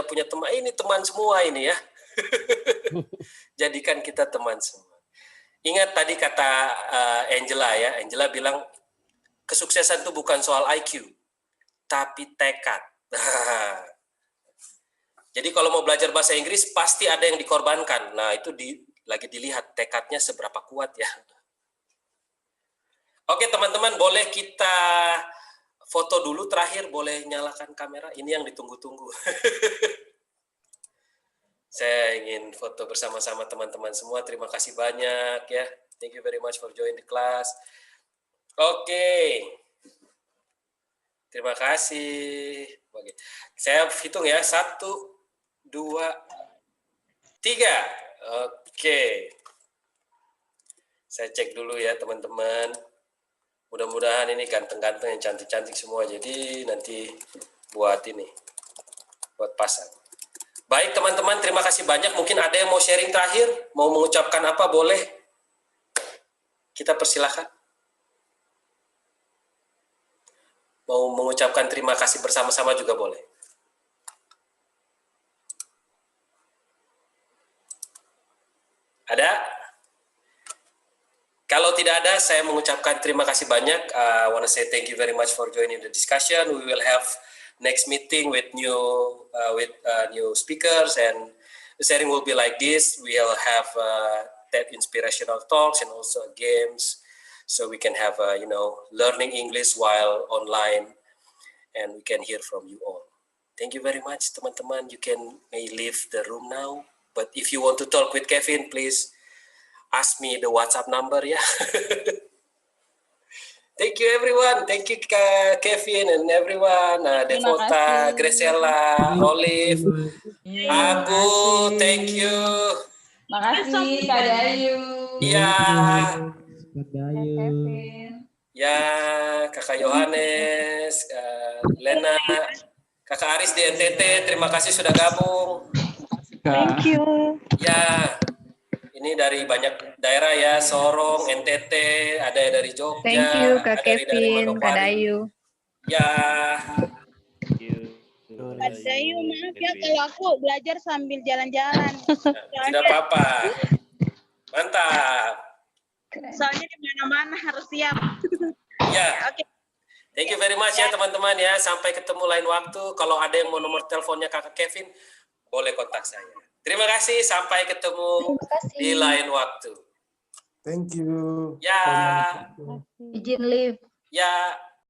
punya teman. Ini teman semua ini ya. Jadikan kita teman semua. Ingat tadi kata Angela ya. Angela bilang kesuksesan itu bukan soal IQ, tapi tekad. Jadi kalau mau belajar bahasa Inggris pasti ada yang dikorbankan. Nah itu lagi dilihat tekadnya seberapa kuat ya. Oke teman-teman, boleh kita foto dulu terakhir, boleh nyalakan kamera. Ini yang ditunggu-tunggu. Saya ingin foto bersama-sama teman-teman semua. Terima kasih banyak ya. Thank you very much for join the class. Oke. Terima kasih. Oke. Saya hitung ya. 1, 2, 3. Oke. Saya cek dulu ya teman-teman. Mudah-mudahan ini ganteng-ganteng yang cantik-cantik semua. Jadi nanti buat ini. Buat pasang. Baik teman-teman, terima kasih banyak. Mungkin ada yang mau sharing terakhir, mau mengucapkan apa, boleh. Kita persilahkan. Mau mengucapkan terima kasih bersama-sama juga boleh. Ada? Kalau tidak ada, saya mengucapkan terima kasih banyak. I want to say thank you very much for joining the discussion. We will have next meeting with new speakers, and the sharing will be like this. We'll have that inspirational talks and also games, so we can have learning English while online, and we can hear from you all. Thank you very much, teman-teman. You may leave the room now, but if you want to talk with Kevin, please ask me the WhatsApp number ya. Thank you everyone. Thank you Kevin and everyone. Devota, Graciela, Olive, Aku, thank you. Makasih Kak Dayu. Ya. Ya, Kakak Yohanes, Lena, Kakak Aris di NTT, terima kasih sudah gabung. Thank you. Ya. Ini dari banyak daerah ya, Sorong, NTT, ada dari Jogja. Thank you Kak ada Kevin, Kak Dayu. Ya. Kak Dayu, maaf ya kalau aku belajar sambil jalan-jalan. Tidak apa-apa. Mantap. Soalnya di mana-mana harus siap. Ya. Oke. Thank you very much ya teman-teman ya. Sampai ketemu lain waktu. Kalau ada yang mau nomor teleponnya Kakak Kevin, boleh kontak saya. Terima kasih, sampai ketemu di lain waktu. Thank you. Ya. Izin live. Ya.